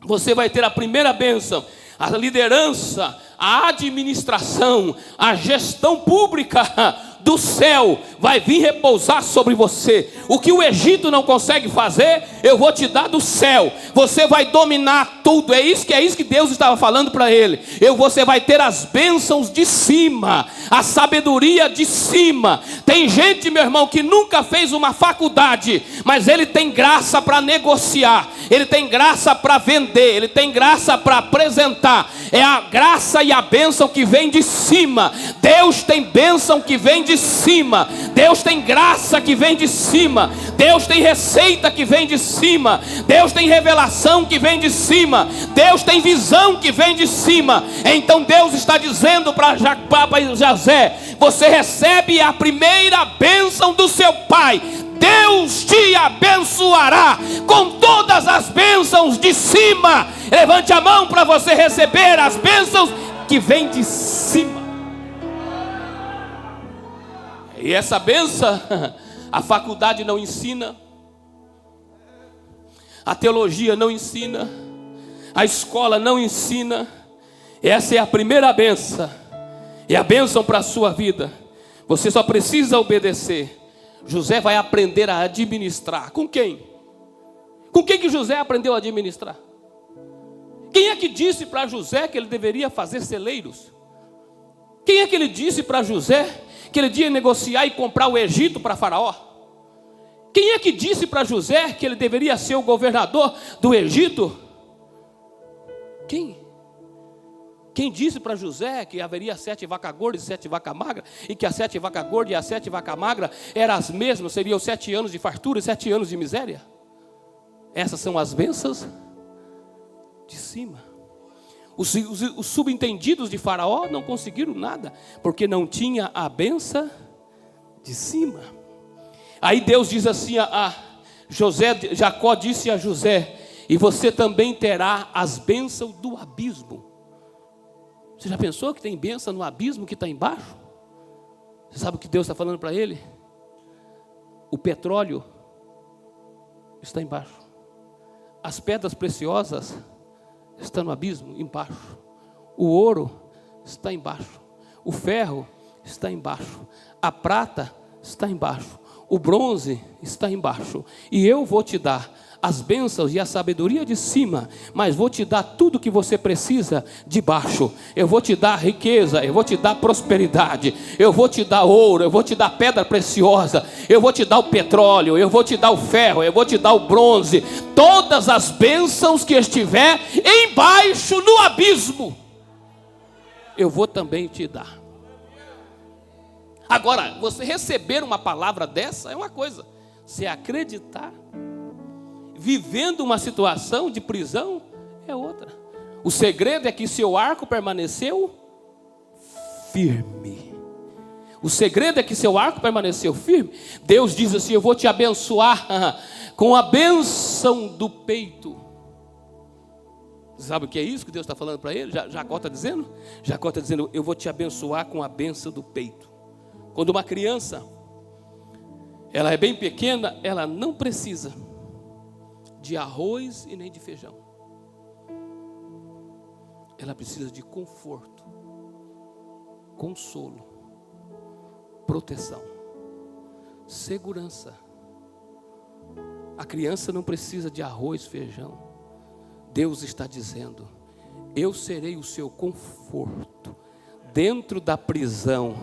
Você vai ter a primeira bênção, a liderança, a administração, a gestão pública do céu vai vir repousar sobre você. O que o Egito não consegue fazer, eu vou te dar do céu. Você vai dominar tudo. É isso que Deus estava falando para ele. Você vai ter as bênçãos de cima, a sabedoria de cima. Tem gente, meu irmão, que nunca fez uma faculdade, mas ele tem graça para negociar, ele tem graça para vender, ele tem graça para apresentar. É a graça e a bênção que vem de cima. Deus tem bênção que vem de cima. Deus tem graça que vem de cima. Deus tem receita que vem de cima. Deus tem revelação que vem de cima. Deus tem visão que vem de cima. Então Deus está dizendo para José: você recebe a primeira bênção do seu pai. Deus te abençoará com todas as bênçãos de cima. Levante a mão para você receber as bênçãos que vêm de cima. E essa bênção, a faculdade não ensina, a teologia não ensina, a escola não ensina. Essa é a primeira bênção, é a bênção para a sua vida. Você só precisa obedecer. José vai aprender a administrar. Com quem? Com quem que José aprendeu a administrar? Quem é que disse para José que ele deveria fazer celeiros? Quem é que ele disse para José que ele ia negociar e comprar o Egito para Faraó? Quem é que disse para José que ele deveria ser o governador do Egito? Quem? Quem disse para José que haveria 7 vacas gordas e 7 vacas magras, e que as 7 vacas gordas e as 7 vacas magras eram as mesmas, seriam 7 anos de fartura e 7 anos de miséria? Essas são as bênçãos de cima. Os subentendidos de Faraó não conseguiram nada, porque não tinha a bênção de cima. Aí Deus diz assim a Jacó disse a José: e você também terá as bênçãos do abismo. Você já pensou que tem bênção no abismo que está embaixo? Você sabe o que Deus está falando para ele? O petróleo está embaixo. As pedras preciosas estão no abismo, embaixo. O ouro está embaixo. O ferro está embaixo. A prata está embaixo. O bronze está embaixo. E eu vou te dar as bênçãos e a sabedoria de cima, mas vou te dar tudo que você precisa de baixo. Eu vou te dar riqueza, eu vou te dar prosperidade, eu vou te dar ouro, eu vou te dar pedra preciosa, eu vou te dar o petróleo, eu vou te dar o ferro, eu vou te dar o bronze, todas as bênçãos que estiver embaixo no abismo, eu vou também te dar. Agora, você receber uma palavra dessa é uma coisa, você acreditar vivendo uma situação de prisão é outra. O segredo é que seu arco permaneceu firme. O segredo é que seu arco permaneceu firme. Deus diz assim: eu vou te abençoar com a bênção do peito. Sabe o que é isso que Deus está falando para ele? Jacó está dizendo? Jacó está dizendo: eu vou te abençoar com a bênção do peito. Quando uma criança, ela é bem pequena, ela não precisa de arroz e nem de feijão. Ela precisa de conforto, consolo, proteção, segurança. A criança não precisa de arroz, feijão. Deus está dizendo: eu serei o seu conforto dentro da prisão,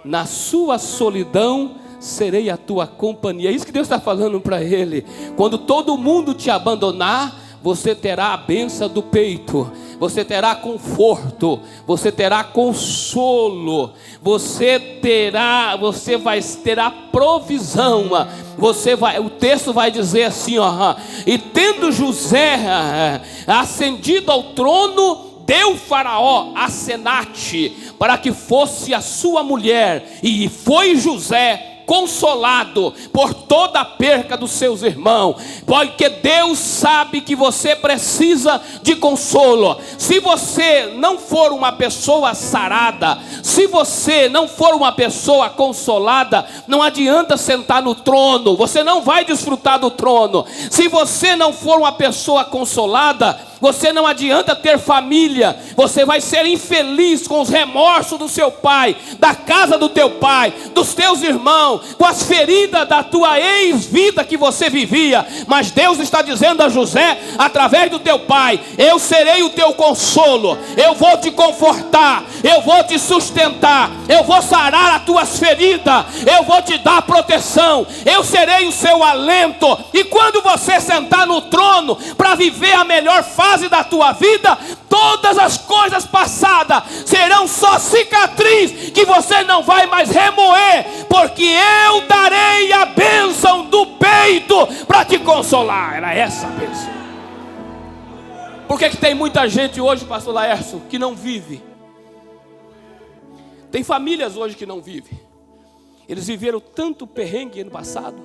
na sua solidão serei a tua companhia. É isso que Deus está falando para ele. Quando todo mundo te abandonar, você terá a bênção do peito, você terá conforto, você terá consolo, você vai ter a provisão. O texto vai dizer assim, e tendo José ascendido ao trono, deu Faraó a Senate para que fosse a sua mulher, e foi José consolado por toda a perca dos seus irmãos, porque Deus sabe que você precisa de consolo. Se você não for uma pessoa sarada, se você não for uma pessoa consolada, não adianta sentar no trono, você não vai desfrutar do trono. Se você não for uma pessoa consolada, você não adianta ter família, você vai ser infeliz com os remorsos do seu pai, da casa do teu pai, dos teus irmãos, com as feridas da tua ex-vida que você vivia. Mas Deus está dizendo a José, através do teu pai: eu serei o teu consolo, eu vou te confortar, eu vou te sustentar, eu vou sarar as tuas feridas, eu vou te dar proteção, eu serei o seu alento. E quando você sentar no trono para viver a melhor fase da tua vida, todas as coisas passadas serão só cicatriz que você não vai mais remoer, porque eu darei a bênção do peito para te consolar. Era essa a bênção. Por que tem muita gente hoje, pastor Laércio, que não vive? Tem famílias hoje que não vivem. Eles viveram tanto perrengue no passado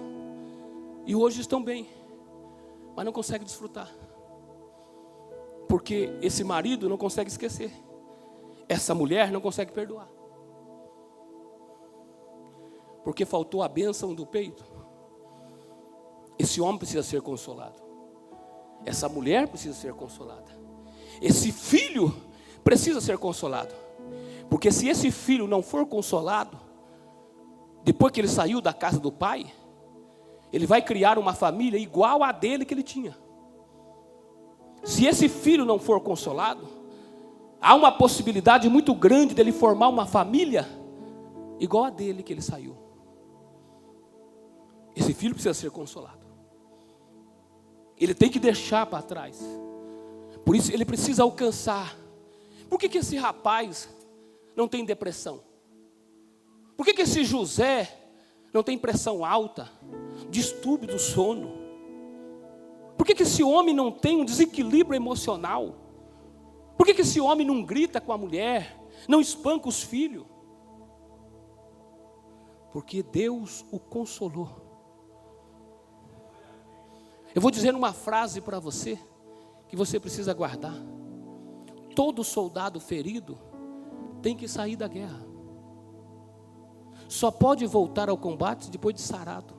e hoje estão bem, mas não conseguem desfrutar, porque esse marido não consegue esquecer, essa mulher não consegue perdoar, porque faltou a bênção do peito. Esse homem precisa ser consolado, essa mulher precisa ser consolada, esse filho precisa ser consolado, porque se esse filho não for consolado, depois que ele saiu da casa do pai, ele vai criar uma família igual a dele que ele tinha. Se esse filho não for consolado, há uma possibilidade muito grande dele formar uma família igual a dele que ele saiu. Esse filho precisa ser consolado. Ele tem que deixar para trás. Por isso ele precisa alcançar. Por que esse rapaz não tem depressão? Por que esse José não tem pressão alta, distúrbio do sono? Por que esse homem não tem um desequilíbrio emocional? Por que esse homem não grita com a mulher, não espanca os filhos? Porque Deus o consolou. Eu vou dizer uma frase para você, que você precisa guardar. Todo soldado ferido tem que sair da guerra. Só pode voltar ao combate depois de sarado.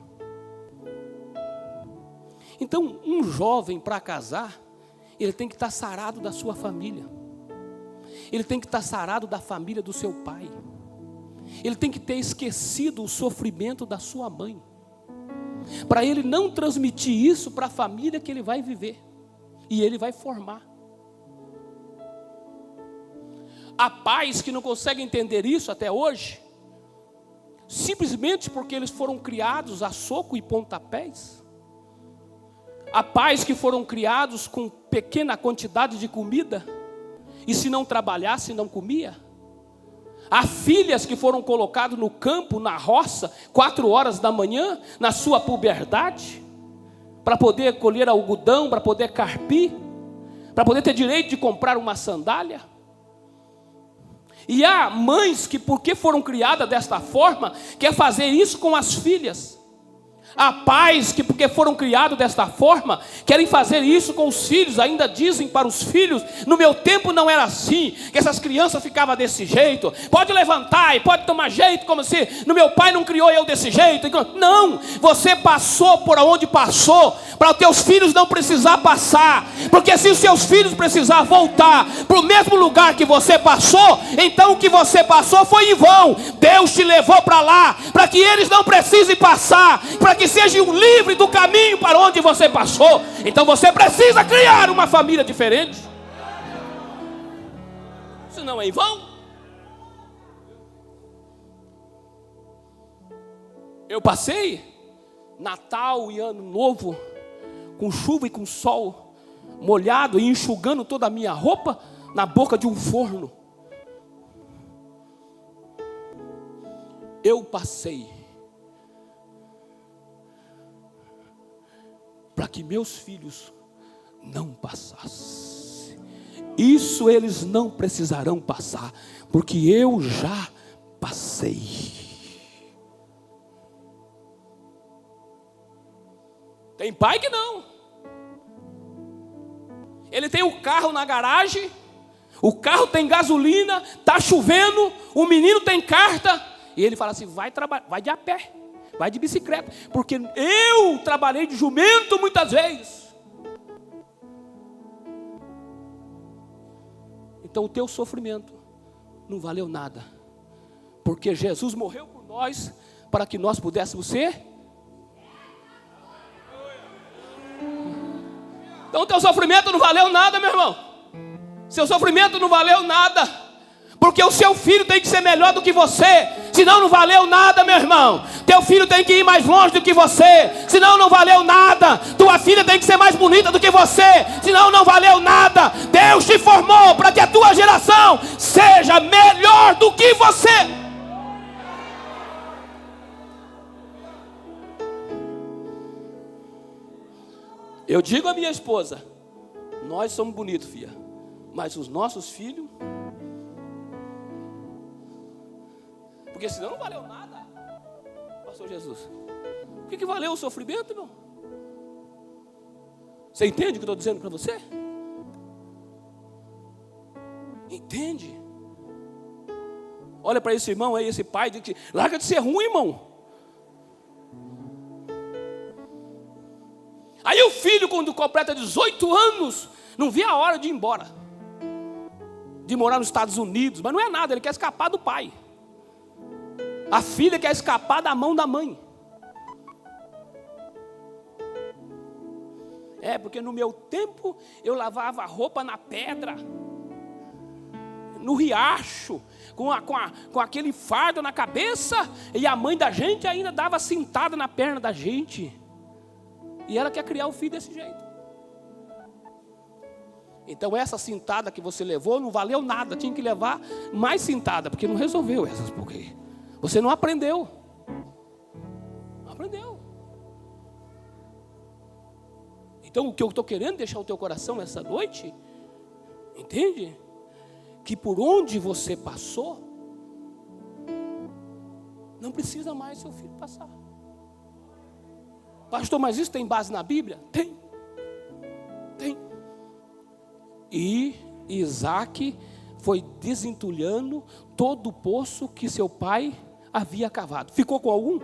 Então, um jovem para casar, ele tem que estar sarado da sua família. Ele tem que estar sarado da família do seu pai. Ele tem que ter esquecido o sofrimento da sua mãe, para ele não transmitir isso para a família que ele vai viver e ele vai formar. Há pais que não conseguem entender isso até hoje, simplesmente porque eles foram criados a soco e pontapés. Há pais que foram criados com pequena quantidade de comida, e se não trabalhasse, não comia. Há filhas que foram colocadas no campo, na roça, 4 horas da manhã, na sua puberdade, para poder colher algodão, para poder carpir, para poder ter direito de comprar uma sandália. E há mães que, porque foram criadas desta forma, quer fazer isso com as filhas. Há pais que, porque foram criados desta forma, querem fazer isso com os filhos. Ainda dizem para os filhos: no meu tempo não era assim, que essas crianças ficavam desse jeito, pode levantar e pode tomar jeito, como se no meu pai não criou eu desse jeito. Não, você passou por onde passou, para os teus filhos não precisar passar, porque se os seus filhos precisar voltar para o mesmo lugar que você passou, então o que você passou foi em vão. Deus te levou para lá, para que eles não precisem passar, para que sejam livres do caminho para onde você passou. Então você precisa criar uma família diferente, senão é em vão. Eu passei Natal e Ano Novo com chuva e com sol, molhado e enxugando toda a minha roupa na boca de um forno. Eu passei para que meus filhos não passassem. Isso eles não precisarão passar, porque eu já passei. Tem pai que não. Ele tem o carro na garagem, o carro tem gasolina, está chovendo, o menino tem carta, e ele fala assim: vai trabalhar, vai de a pé, vai de bicicleta, porque eu trabalhei de jumento muitas vezes. Então o teu sofrimento não valeu nada, porque Jesus morreu por nós, para que nós pudéssemos ser. Então o teu sofrimento não valeu nada, meu irmão. Seu sofrimento não valeu nada, porque o seu filho tem que ser melhor do que você, senão não valeu nada, meu irmão. Teu filho tem que ir mais longe do que você, senão não valeu nada. Tua filha tem que ser mais bonita do que você, senão não valeu nada. Deus te formou para que a tua geração seja melhor do que você. Eu digo à minha esposa: nós somos bonitos, filha, mas os nossos filhos, porque senão não valeu nada. Pastor Jesus, o que valeu o sofrimento, irmão? Você entende o que eu estou dizendo para você? Entende? Olha para esse irmão aí, esse pai, diz que larga de ser ruim, irmão. Aí o filho, quando completa 18 anos, não vê a hora de ir embora, de morar nos Estados Unidos, mas não é nada, ele quer escapar do pai. A filha quer escapar da mão da mãe. É, porque no meu tempo eu lavava roupa na pedra, no riacho, com aquele fardo na cabeça, e a mãe da gente ainda dava cintada na perna da gente. E ela quer criar o filho desse jeito. Então essa cintada que você levou não valeu nada. Tinha que levar mais cintada, porque não resolveu essas porque você não aprendeu. Não aprendeu. Então o que eu estou querendo deixar o teu coração nessa noite, entende? Que por onde você passou, não precisa mais seu filho passar. Pastor, mas isso tem base na Bíblia? Tem. E Isaac foi desentulhando todo o poço que seu pai havia cavado. Ficou com algum?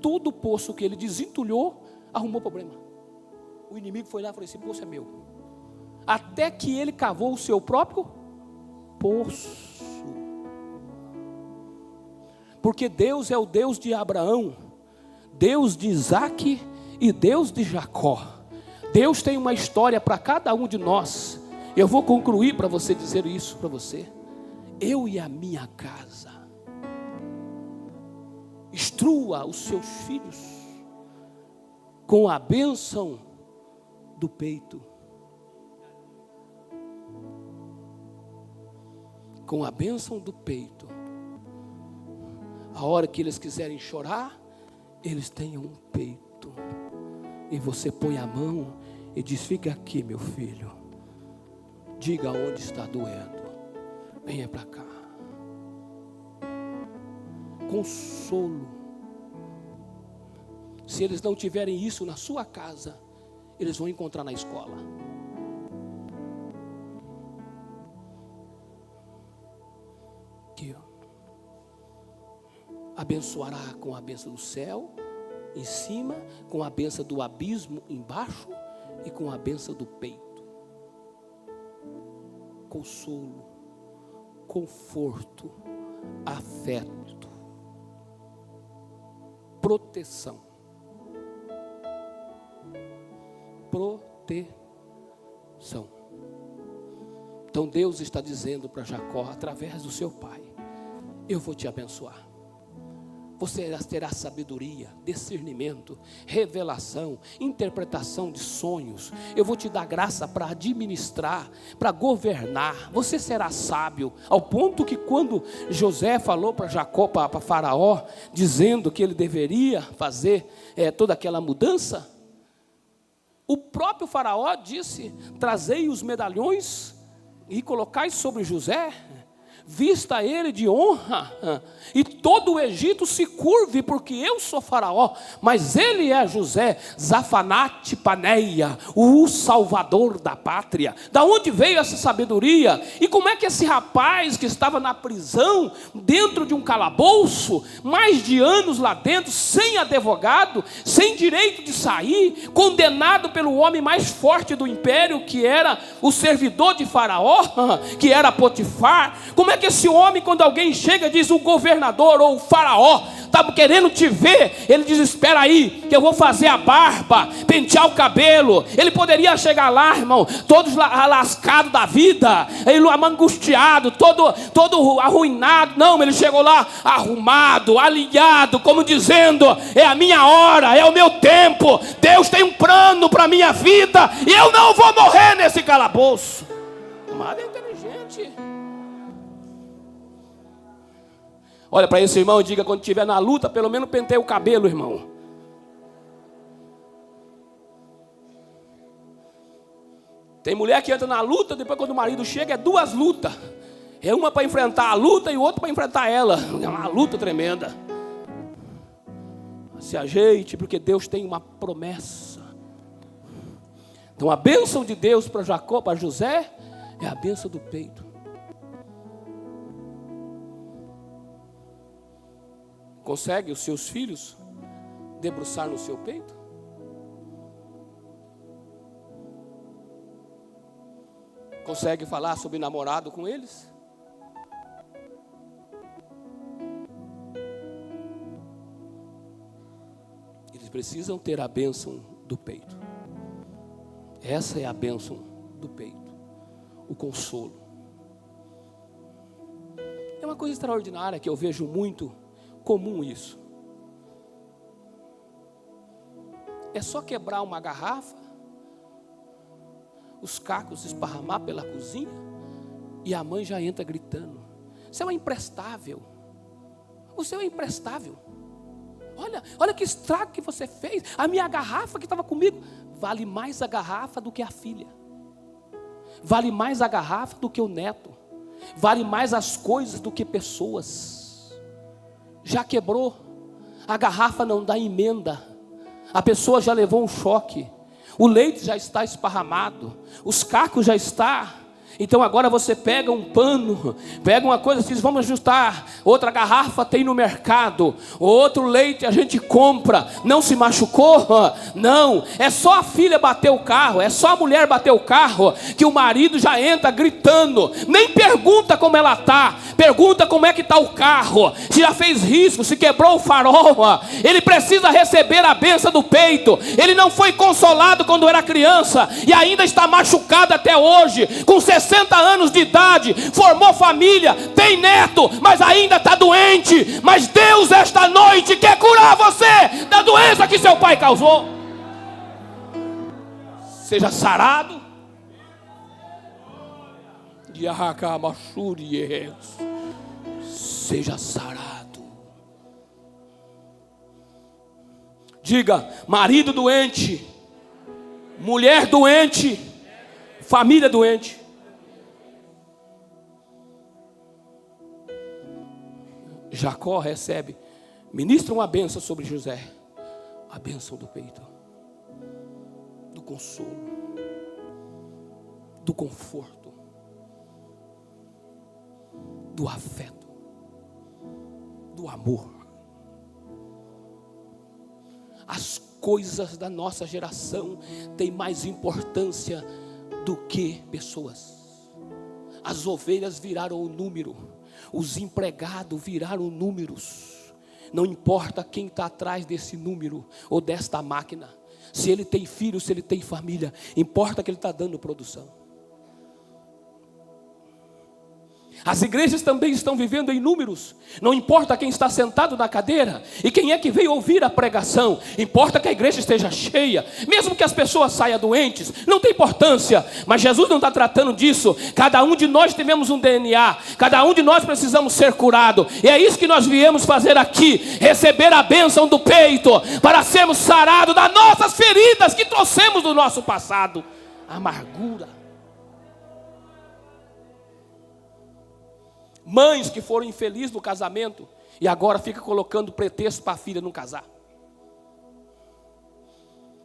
Todo o poço que ele desentulhou, arrumou problema. O inimigo foi lá e falou: esse poço é meu. Até que ele cavou o seu próprio poço. Porque Deus é o Deus de Abraão, Deus de Isaac e Deus de Jacó. Deus tem uma história para cada um de nós. Eu vou concluir para você dizer isso para você. Eu e a minha casa. Instrua os seus filhos com a bênção do peito. Com a bênção do peito. A hora que eles quiserem chorar, eles tenham um peito. E você põe a mão e diz: fica aqui, meu filho. Diga onde está doendo. Venha para cá. Consolo. Se eles não tiverem isso na sua casa, eles vão encontrar na escola. Aqui, ó. Abençoará com a bênção do céu em cima, com a bênção do abismo embaixo e com a bênção do peito. Consolo, conforto, afeto, proteção. Proteção. Então Deus está dizendo para Jacó, através do seu pai: eu vou te abençoar. Você terá sabedoria, discernimento, revelação, interpretação de sonhos. Eu vou te dar graça para administrar, para governar. Você será sábio, ao ponto que quando José falou para Jacó, para Faraó, dizendo que ele deveria fazer toda aquela mudança, o próprio Faraó disse: trazei os medalhões e colocai sobre José, vista ele de honra, e todo o Egito se curve, porque eu sou Faraó, mas ele é José, Zafanate Paneia, o salvador da pátria. Da onde veio essa sabedoria? E como é que esse rapaz que estava na prisão, dentro de um calabouço, mais de anos lá dentro, sem advogado, sem direito de sair, condenado pelo homem mais forte do império, que era o servidor de Faraó, que era Potifar, como é que esse homem, quando alguém chega, diz: o governador ou o Faraó estava querendo te ver, ele diz: espera aí, que eu vou fazer a barba, pentear o cabelo. Ele poderia chegar lá, irmão, todos lascados da vida, ele angustiado, todo arruinado. Não, ele chegou lá arrumado, alinhado, como dizendo: é a minha hora, é o meu tempo, Deus tem um plano para a minha vida, e eu não vou morrer nesse calabouço. Mas é inteligente. Olha para esse irmão e diga: quando estiver na luta, pelo menos penteie o cabelo, irmão. Tem mulher que entra na luta, depois quando o marido chega, é duas lutas. É uma para enfrentar a luta e outra para enfrentar ela. É uma luta tremenda. Se ajeite, porque Deus tem uma promessa. Então a bênção de Deus para Jacó, para José, é a bênção do peito. Consegue os seus filhos debruçar no seu peito? Consegue falar sobre namorado com eles? Eles precisam ter a bênção do peito. Essa é a bênção do peito. O consolo. É uma coisa extraordinária que eu vejo muito comum isso. É só quebrar uma garrafa, os cacos esparramar pela cozinha e a mãe já entra gritando: você é uma imprestável, você é uma imprestável. Olha que estrago que você fez. A minha garrafa que estava comigo. Vale mais a garrafa do que a filha. Vale mais a garrafa do que o neto. Vale mais as coisas do que pessoas. Já quebrou, a garrafa não dá emenda, a pessoa já levou um choque, o leite já está esparramado, os cacos já estão. Então agora você pega um pano, pega uma coisa e diz, vamos ajustar. Outra garrafa tem no mercado, outro leite a gente compra. Não se machucou? Não, é só a filha bater o carro, é só a mulher bater o carro, que o marido já entra gritando. Nem pergunta como ela está, pergunta como é que está o carro, se já fez risco, se quebrou o farol. Ele precisa receber a bênção do peito. Ele não foi consolado quando era criança e ainda está machucado até hoje, com 60 anos de idade, formou família, tem neto, mas ainda está doente. Mas Deus esta noite quer curar você da doença que seu pai causou. Seja sarado. Seja sarado. Diga, marido doente, mulher doente, família doente. Jacó recebe, ministra uma bênção sobre José, a bênção do peito, do consolo, do conforto, do afeto, do amor. As coisas da nossa geração têm mais importância do que pessoas. As ovelhas viraram o número, os empregados viraram números. Não importa quem está atrás desse número ou desta máquina, se ele tem filho, se ele tem família, importa que ele está dando produção. As igrejas também estão vivendo em números. Não importa quem está sentado na cadeira e quem é que veio ouvir a pregação. Importa que a igreja esteja cheia. Mesmo que as pessoas saiam doentes, não tem importância. Mas Jesus não está tratando disso. Cada um de nós temos um DNA. Cada um de nós precisamos ser curado. E é isso que nós viemos fazer aqui. Receber a bênção do peito, para sermos sarados das nossas feridas que trouxemos do nosso passado. Amargura. Mães que foram infelizes no casamento e agora fica colocando pretexto para a filha não casar.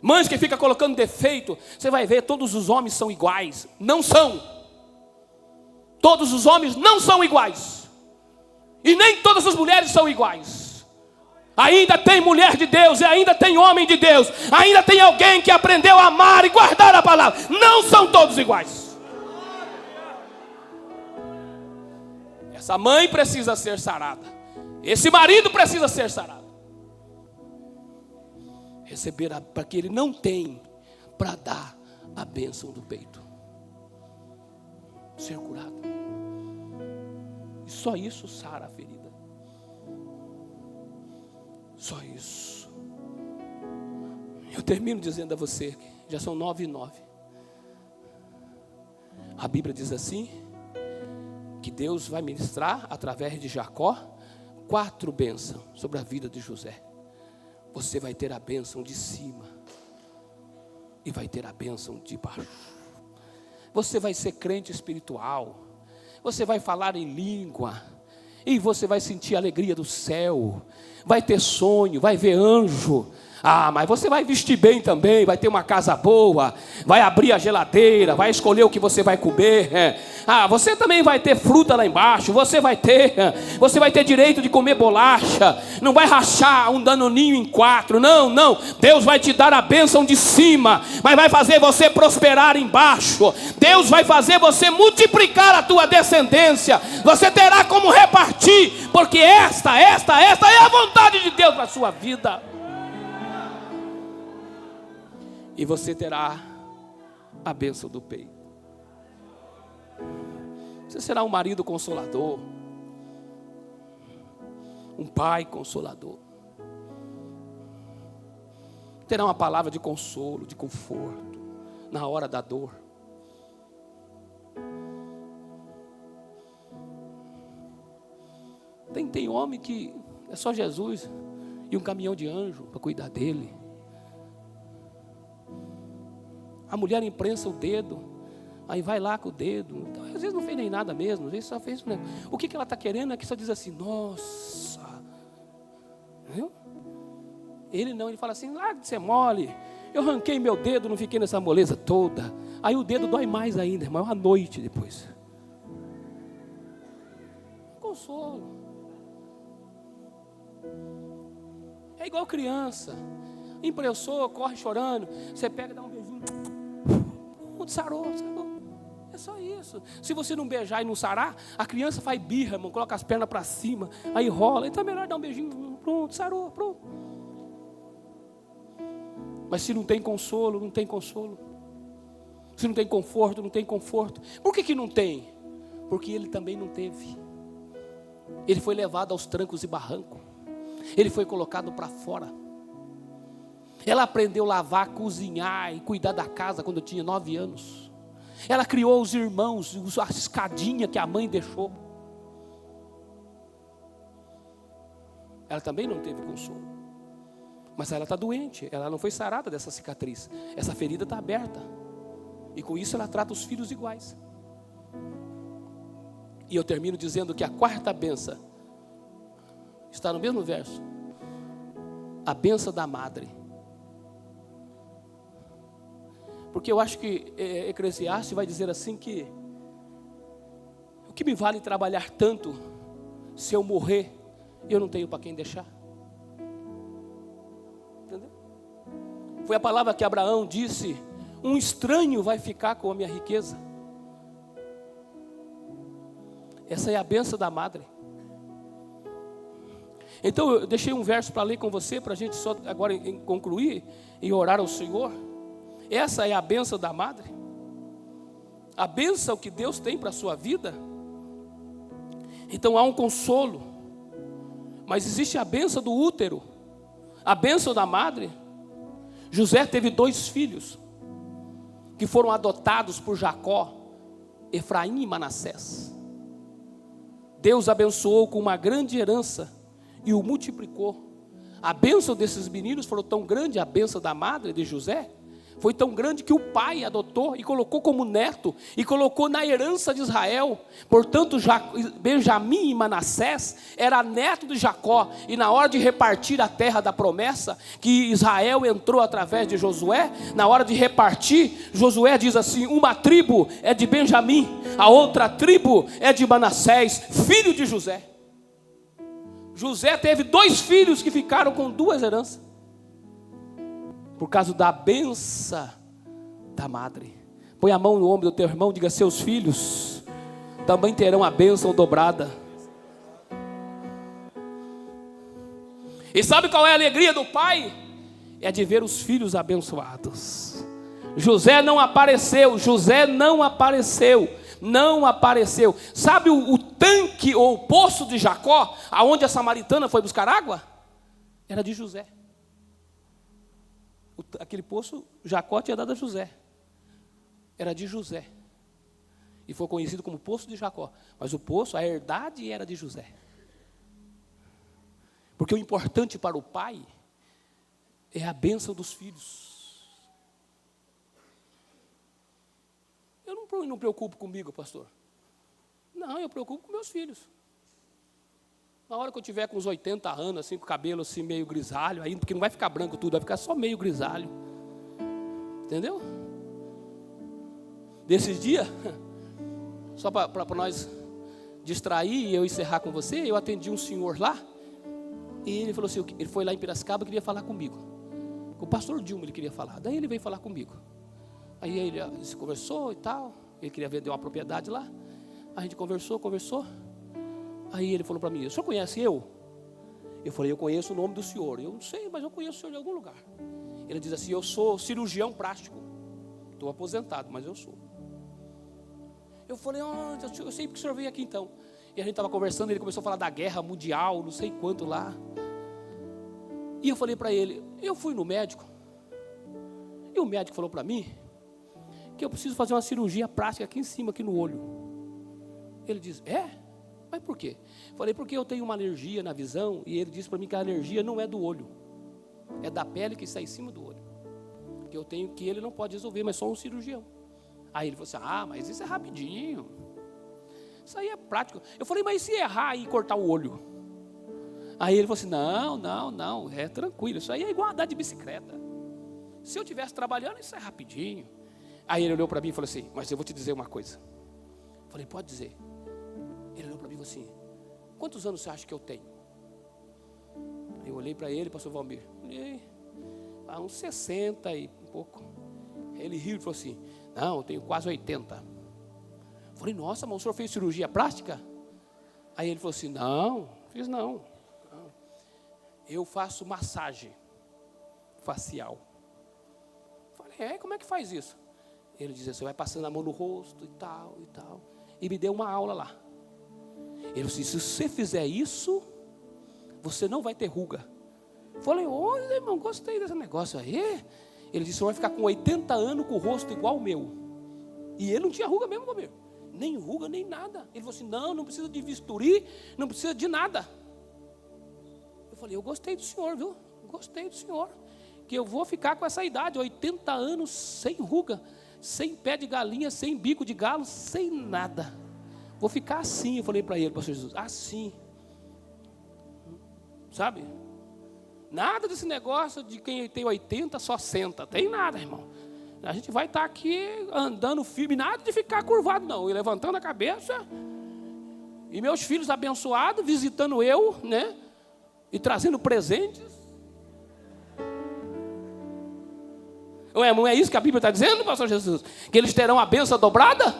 Mães que ficam colocando defeito. Você vai ver, todos os homens são iguais. Não são. Todos os homens não são iguais. E nem todas as mulheres são iguais. Ainda tem mulher de Deus e ainda tem homem de Deus. Ainda tem alguém que aprendeu a amar e guardar a palavra. Não são todos iguais. Essa mãe precisa ser sarada. Esse marido precisa ser sarado. Receber, para que ele não tem para dar a bênção do peito. Ser curado. E só isso sara a ferida. Só isso. Eu termino dizendo a você, já são 9:09. A Bíblia diz assim, que Deus vai ministrar através de Jacó 4 bênçãos sobre a vida de José. Você vai ter a bênção de cima e vai ter a bênção de baixo. Você vai ser crente espiritual. Você vai falar em língua e você vai sentir a alegria do céu. Vai ter sonho, vai ver anjo. Mas você vai vestir bem também, vai ter uma casa boa, vai abrir a geladeira, vai escolher o que você vai comer. Você também vai ter fruta lá embaixo, você vai ter direito de comer bolacha, não vai rachar um danoninho em 4, não. Deus vai te dar a bênção de cima, mas vai fazer você prosperar embaixo. Deus vai fazer você multiplicar a tua descendência, você terá como repartir, porque esta é a vontade de Deus para a sua vida. E você terá a bênção do peito. Você será um marido consolador, um pai consolador. Terá uma palavra de consolo, de conforto, na hora da dor. Tem homem que é só Jesus e um caminhão de anjo para cuidar dele. A mulher imprensa o dedo, aí vai lá com o dedo. Então, às vezes não fez nem nada mesmo, às vezes só fez. O que ela está querendo é que só diz assim, nossa. Entendeu? Ele não, ele fala assim, larga de ser mole. Eu arranquei meu dedo, não fiquei nessa moleza toda. Aí o dedo dói mais ainda, irmão, à noite depois. Consolo. É igual criança. Impressou, corre chorando. Você pega e dá um beijinho. Sarou. É só isso. Se você não beijar e não sarar, a criança faz birra, irmão, coloca as pernas para cima, aí rola. Então é melhor dar um beijinho. Pronto, sarou, pronto. Mas se não tem consolo, não tem consolo. Se não tem conforto, não tem conforto. Por que não tem? Porque ele também não teve. Ele foi levado aos trancos e barrancos. Ele foi colocado para fora. Ela aprendeu a lavar, cozinhar e cuidar da casa quando tinha 9 anos. Ela criou os irmãos, a escadinha que a mãe deixou. Ela também não teve consolo. Mas ela está doente, ela não foi sarada dessa cicatriz. Essa ferida está aberta. E com isso ela trata os filhos iguais. E eu termino dizendo que a quarta bênção está no mesmo verso. A bênção da madre. Porque eu acho que Eclesiastes vai dizer assim que o que me vale trabalhar tanto se eu morrer e eu não tenho para quem deixar? Entendeu? Foi a palavra que Abraão disse: um estranho vai ficar com a minha riqueza. Essa é a bênção da madre. Então eu deixei um verso para ler com você, para a gente só agora concluir e orar ao Senhor. Essa é a bênção da madre. A bênção que Deus tem para a sua vida. Então há um consolo. Mas existe a bênção do útero. A bênção da madre. José teve 2 filhos que foram adotados por Jacó, Efraim e Manassés. Deus abençoou com uma grande herança e o multiplicou. A bênção desses meninos foi tão grande, a bênção da madre de José foi tão grande que o pai adotou e colocou como neto e colocou na herança de Israel. Portanto, Benjamim e Manassés era neto de Jacó. E na hora de repartir a terra da promessa, que Israel entrou através de Josué, na hora de repartir, Josué diz assim: uma tribo é de Benjamim, a outra tribo é de Manassés, filho de José. José teve 2 filhos que ficaram com 2 heranças. Por causa da bênção da madre. Põe a mão no ombro do teu irmão e diga: seus filhos também terão a bênção dobrada. E sabe qual é a alegria do pai? É de ver os filhos abençoados. José não apareceu. Não apareceu. Sabe o tanque ou o poço de Jacó, aonde a samaritana foi buscar água? Era de José. Aquele poço, Jacó tinha dado a José. Era de José. E foi conhecido como poço de Jacó. Mas o poço, a herdade era de José. Porque o importante para o pai é a bênção dos filhos. Eu não me preocupo comigo, pastor. Não, eu preocupo com meus filhos. Na hora que eu tiver com uns 80 anos, assim, com o cabelo assim meio grisalho, ainda, porque não vai ficar branco tudo, vai ficar só meio grisalho. Entendeu? Desses dias, só para nós distrair e eu encerrar com você, eu atendi um senhor lá, e ele falou assim, ele foi lá em Piracicaba e queria falar comigo. O pastor Dilma ele queria falar, daí ele veio falar comigo. Aí ele se conversou e tal, ele queria vender uma propriedade lá, a gente conversou. Aí ele falou para mim: o senhor conhece eu? Eu falei: eu conheço o nome do senhor. Eu não sei, mas eu conheço o senhor de algum lugar. Ele diz assim: eu sou cirurgião plástico. Estou aposentado, mas eu sou. Eu falei: eu sei porque o senhor veio aqui então. E a gente estava conversando, ele começou a falar da guerra mundial, não sei quanto lá. E eu falei para ele: eu fui no médico. E o médico falou para mim que eu preciso fazer uma cirurgia plástica aqui em cima, aqui no olho. Ele diz: é? Mas por quê? Falei: porque eu tenho uma alergia na visão. E ele disse para mim que a alergia não é do olho, é da pele que está em cima do olho. Que eu tenho, que ele não pode resolver, mas só um cirurgião. Aí ele falou assim: mas isso é rapidinho. Isso aí é prático. Eu falei: mas se errar e cortar o olho? Aí ele falou assim, não, é tranquilo, isso aí é igual andar de bicicleta. Se eu estivesse trabalhando, isso é rapidinho. Aí ele olhou para mim e falou assim, mas eu vou te dizer uma coisa. Eu falei, pode dizer. Ele olhou para mim e falou assim, quantos anos você acha que eu tenho? Eu olhei para ele, pastor Valmir, olhei, uns 60 e um pouco. Ele riu e falou assim, não, eu tenho quase 80. Eu falei, nossa, mas o senhor fez cirurgia plástica? Aí ele falou assim, não, fiz não. Eu faço massagem facial. Eu falei, como é que faz isso? Ele dizia, você vai passando a mão no rosto e tal, e tal. E me deu uma aula lá. Ele disse, se você fizer isso, você não vai ter ruga. Eu falei, olha, irmão, gostei desse negócio aí. Ele disse, você vai ficar com 80 anos com o rosto igual o meu. E ele não tinha ruga mesmo comigo. Nem ruga, nem nada. Ele falou assim, não precisa de bisturi, não precisa de nada. Eu falei, eu gostei do senhor, viu? Gostei do senhor. Que eu vou ficar com essa idade, 80 anos, sem ruga, sem pé de galinha, sem bico de galo, sem nada. Vou ficar assim, eu falei para ele, pastor Jesus, assim. Sabe? Nada desse negócio de quem tem 80 só senta. Tem nada, irmão. A gente vai estar aqui andando firme, nada de ficar curvado, não. E levantando a cabeça. E meus filhos abençoados, visitando eu, né? E trazendo presentes. Não é isso que a Bíblia está dizendo, pastor Jesus? Que eles terão a bênção dobrada?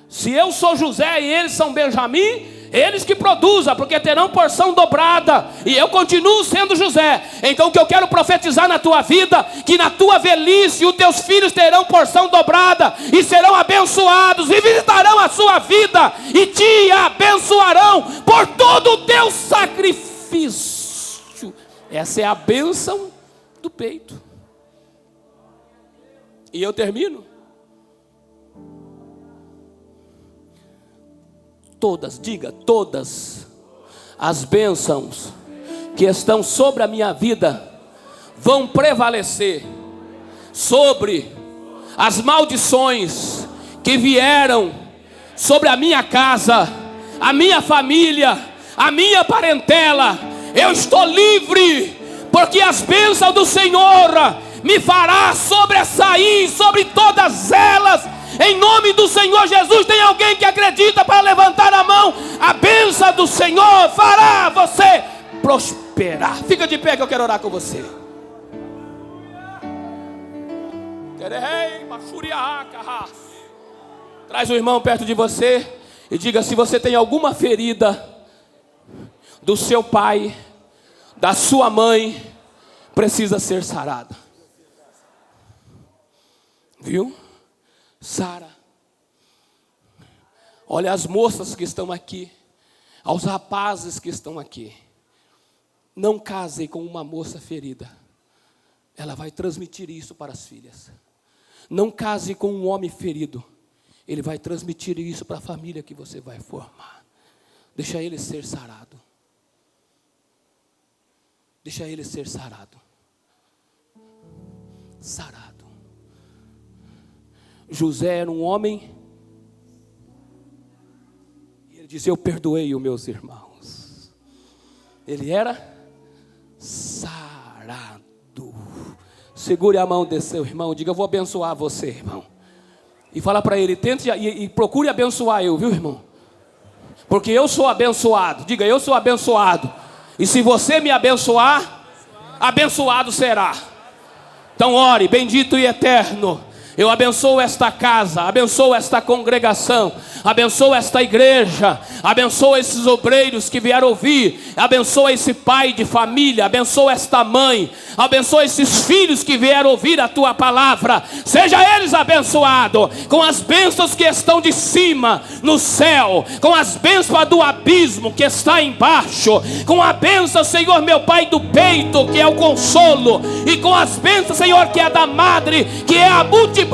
Se eu sou José e eles são Benjamim, eles que produzam, porque terão porção dobrada. E eu continuo sendo José. Então o que eu quero profetizar na tua vida, que na tua velhice os teus filhos terão porção dobrada e serão abençoados e visitarão a sua vida e te abençoarão por todo o teu sacrifício. Essa é a bênção do peito. E eu termino. Todas, diga, todas as bênçãos que estão sobre a minha vida vão prevalecer sobre as maldições que vieram sobre a minha casa, a minha família, a minha parentela. Eu estou livre, porque as bênçãos do Senhor me fará sobressair sobre todas elas. Em nome do Senhor Jesus, tem alguém que acredita para levantar a mão? A bênção do Senhor fará você prosperar. Fica de pé que eu quero orar com você. Traz o irmão perto de você e diga, se você tem alguma ferida do seu pai, da sua mãe, precisa ser sarada. Viu? Sara. Olha as moças que estão aqui, aos rapazes que estão aqui. Não casem com uma moça ferida. Ela vai transmitir isso para as filhas. Não case com um homem ferido. Ele vai transmitir isso para a família que você vai formar. Deixa ele ser sarado. Deixa ele ser sarado. Sarado. José era um homem, e ele dizia, eu perdoei os meus irmãos. Ele era sarado. Segure a mão desse seu irmão, diga, eu vou abençoar você, irmão. E fala para ele, tente e procure abençoar eu, viu, irmão? Porque eu sou abençoado, diga, eu sou abençoado. E se você me abençoar, abençoado será. Então ore, bendito e eterno. Eu abençoo esta casa, abençoo esta congregação, abençoo esta igreja, abençoo esses obreiros que vieram ouvir, abençoo esse pai de família, abençoo esta mãe, abençoo esses filhos que vieram ouvir a tua palavra. Seja eles abençoados com as bênçãos que estão de cima no céu, com as bênçãos do abismo que está embaixo, com a bênção, Senhor, meu Pai, do peito, que é o consolo, e com as bênçãos, Senhor, que é da madre, que é a multiplicação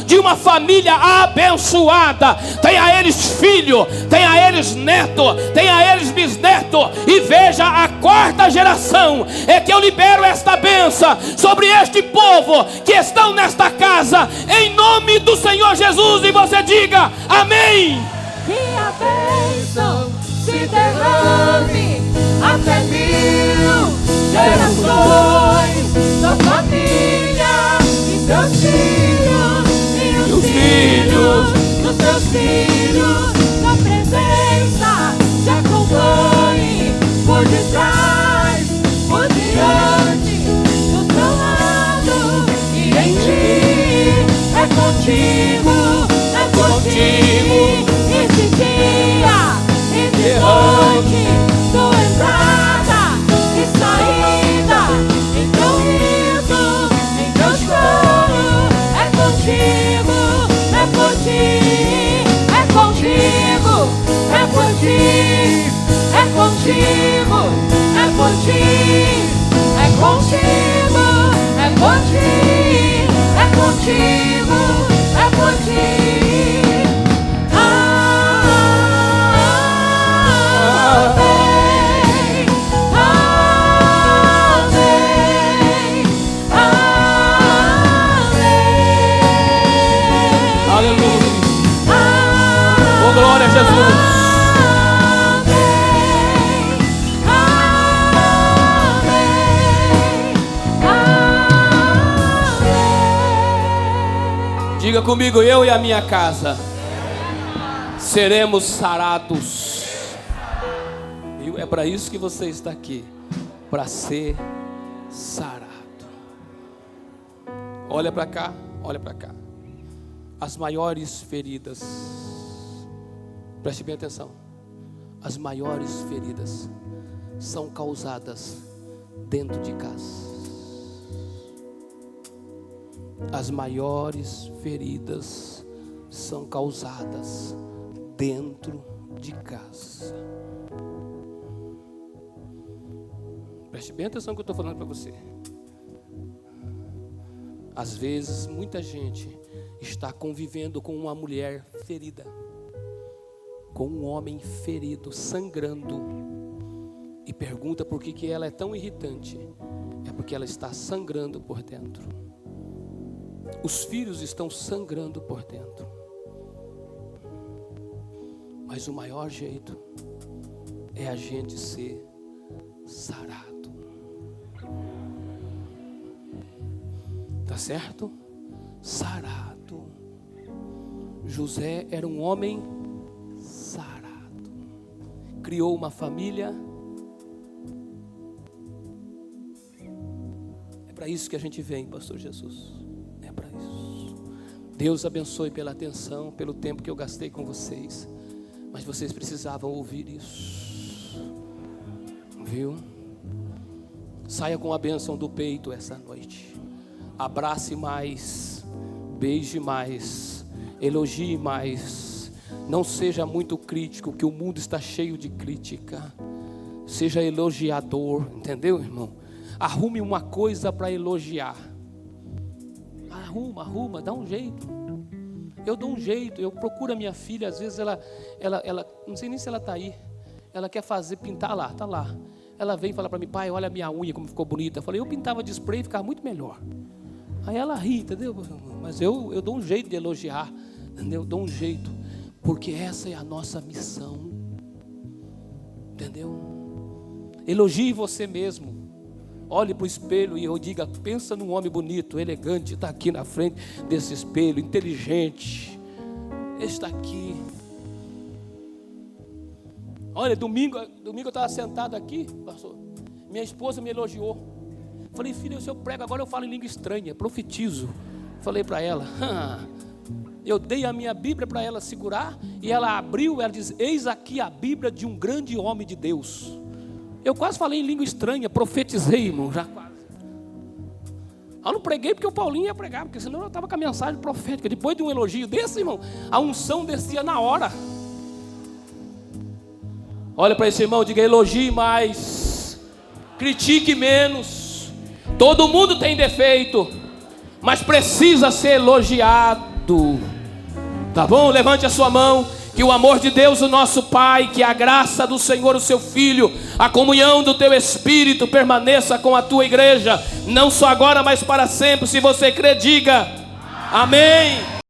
de uma família abençoada. Tenha eles filho, tenha eles neto, tenha eles bisneto, e veja a quarta geração, é que eu libero esta bênção sobre este povo que estão nesta casa, em nome do Senhor Jesus, e você diga amém. Que a bênção se derrame até 1000 gerações. Sua família e seus filhos e os filhos dos seus filhos. Sua presença te acompanhe por detrás, por diante, do teu lado e em ti. É contigo, é contigo. Esse dia e de noite, tua entrada e saída, em teu riso, em teu choro. É contigo, é por ti, é contigo, é por ti, é contigo, é por ti, é contigo, é por ti, é contigo, é por ti. Glória a Jesus. Diga comigo, eu e a minha casa seremos sarados. E é para isso que você está aqui, para ser sarado. Olha para cá, olha para cá. As maiores feridas, preste bem atenção, as maiores feridas são causadas dentro de casa. As maiores feridas são causadas dentro de casa. Preste bem atenção no que eu estou falando para você. Às vezes, muita gente está convivendo com uma mulher ferida, com um homem ferido, sangrando, e pergunta por que ela é tão irritante. É porque ela está sangrando por dentro. Os filhos estão sangrando por dentro. Mas o maior jeito é a gente ser sarado. Tá certo? Sarado. José era um homem sarado. Criou uma família. É para isso que a gente vem, pastor Jesus. É para isso. Deus abençoe pela atenção, pelo tempo que eu gastei com vocês. Mas vocês precisavam ouvir isso. Viu? Saia com a bênção do peito essa noite. Abrace mais, beije mais, elogie mais. Não seja muito crítico, que o mundo está cheio de crítica. Seja elogiador, entendeu, irmão? Arrume uma coisa para elogiar. Arruma, dá um jeito. Eu dou um jeito, eu procuro a minha filha, às vezes ela não sei nem se ela está aí. Ela quer pintar lá, está lá. Ela vem e fala para mim, pai, olha a minha unha como ficou bonita. Eu falei, eu pintava de spray e ficava muito melhor. Aí ela ri, entendeu? Mas eu dou um jeito de elogiar, entendeu? Eu dou um jeito, porque essa é a nossa missão, entendeu? Elogie você mesmo. Olhe para o espelho e eu diga, pensa num homem bonito, elegante, está aqui na frente desse espelho, inteligente. Está aqui. Olha, domingo eu estava sentado aqui, pastor. Minha esposa me elogiou. Falei, filha, se eu prego agora eu falo em língua estranha, profetizo. Falei para ela, eu dei a minha Bíblia para ela segurar, e ela abriu, ela diz, eis aqui a Bíblia de um grande homem de Deus. Eu quase falei em língua estranha, profetizei, irmão, já quase. Eu não preguei porque o Paulinho ia pregar, porque senão eu estava com a mensagem profética. Depois de um elogio desse, irmão, a unção descia na hora. Olha para esse irmão, diga, elogie mais, critique menos. Todo mundo tem defeito, mas precisa ser elogiado. Tá bom? Levante a sua mão. Que o amor de Deus, o nosso Pai, que a graça do Senhor, o seu Filho, a comunhão do teu Espírito permaneça com a tua igreja, não só agora, mas para sempre. Se você crê, diga amém.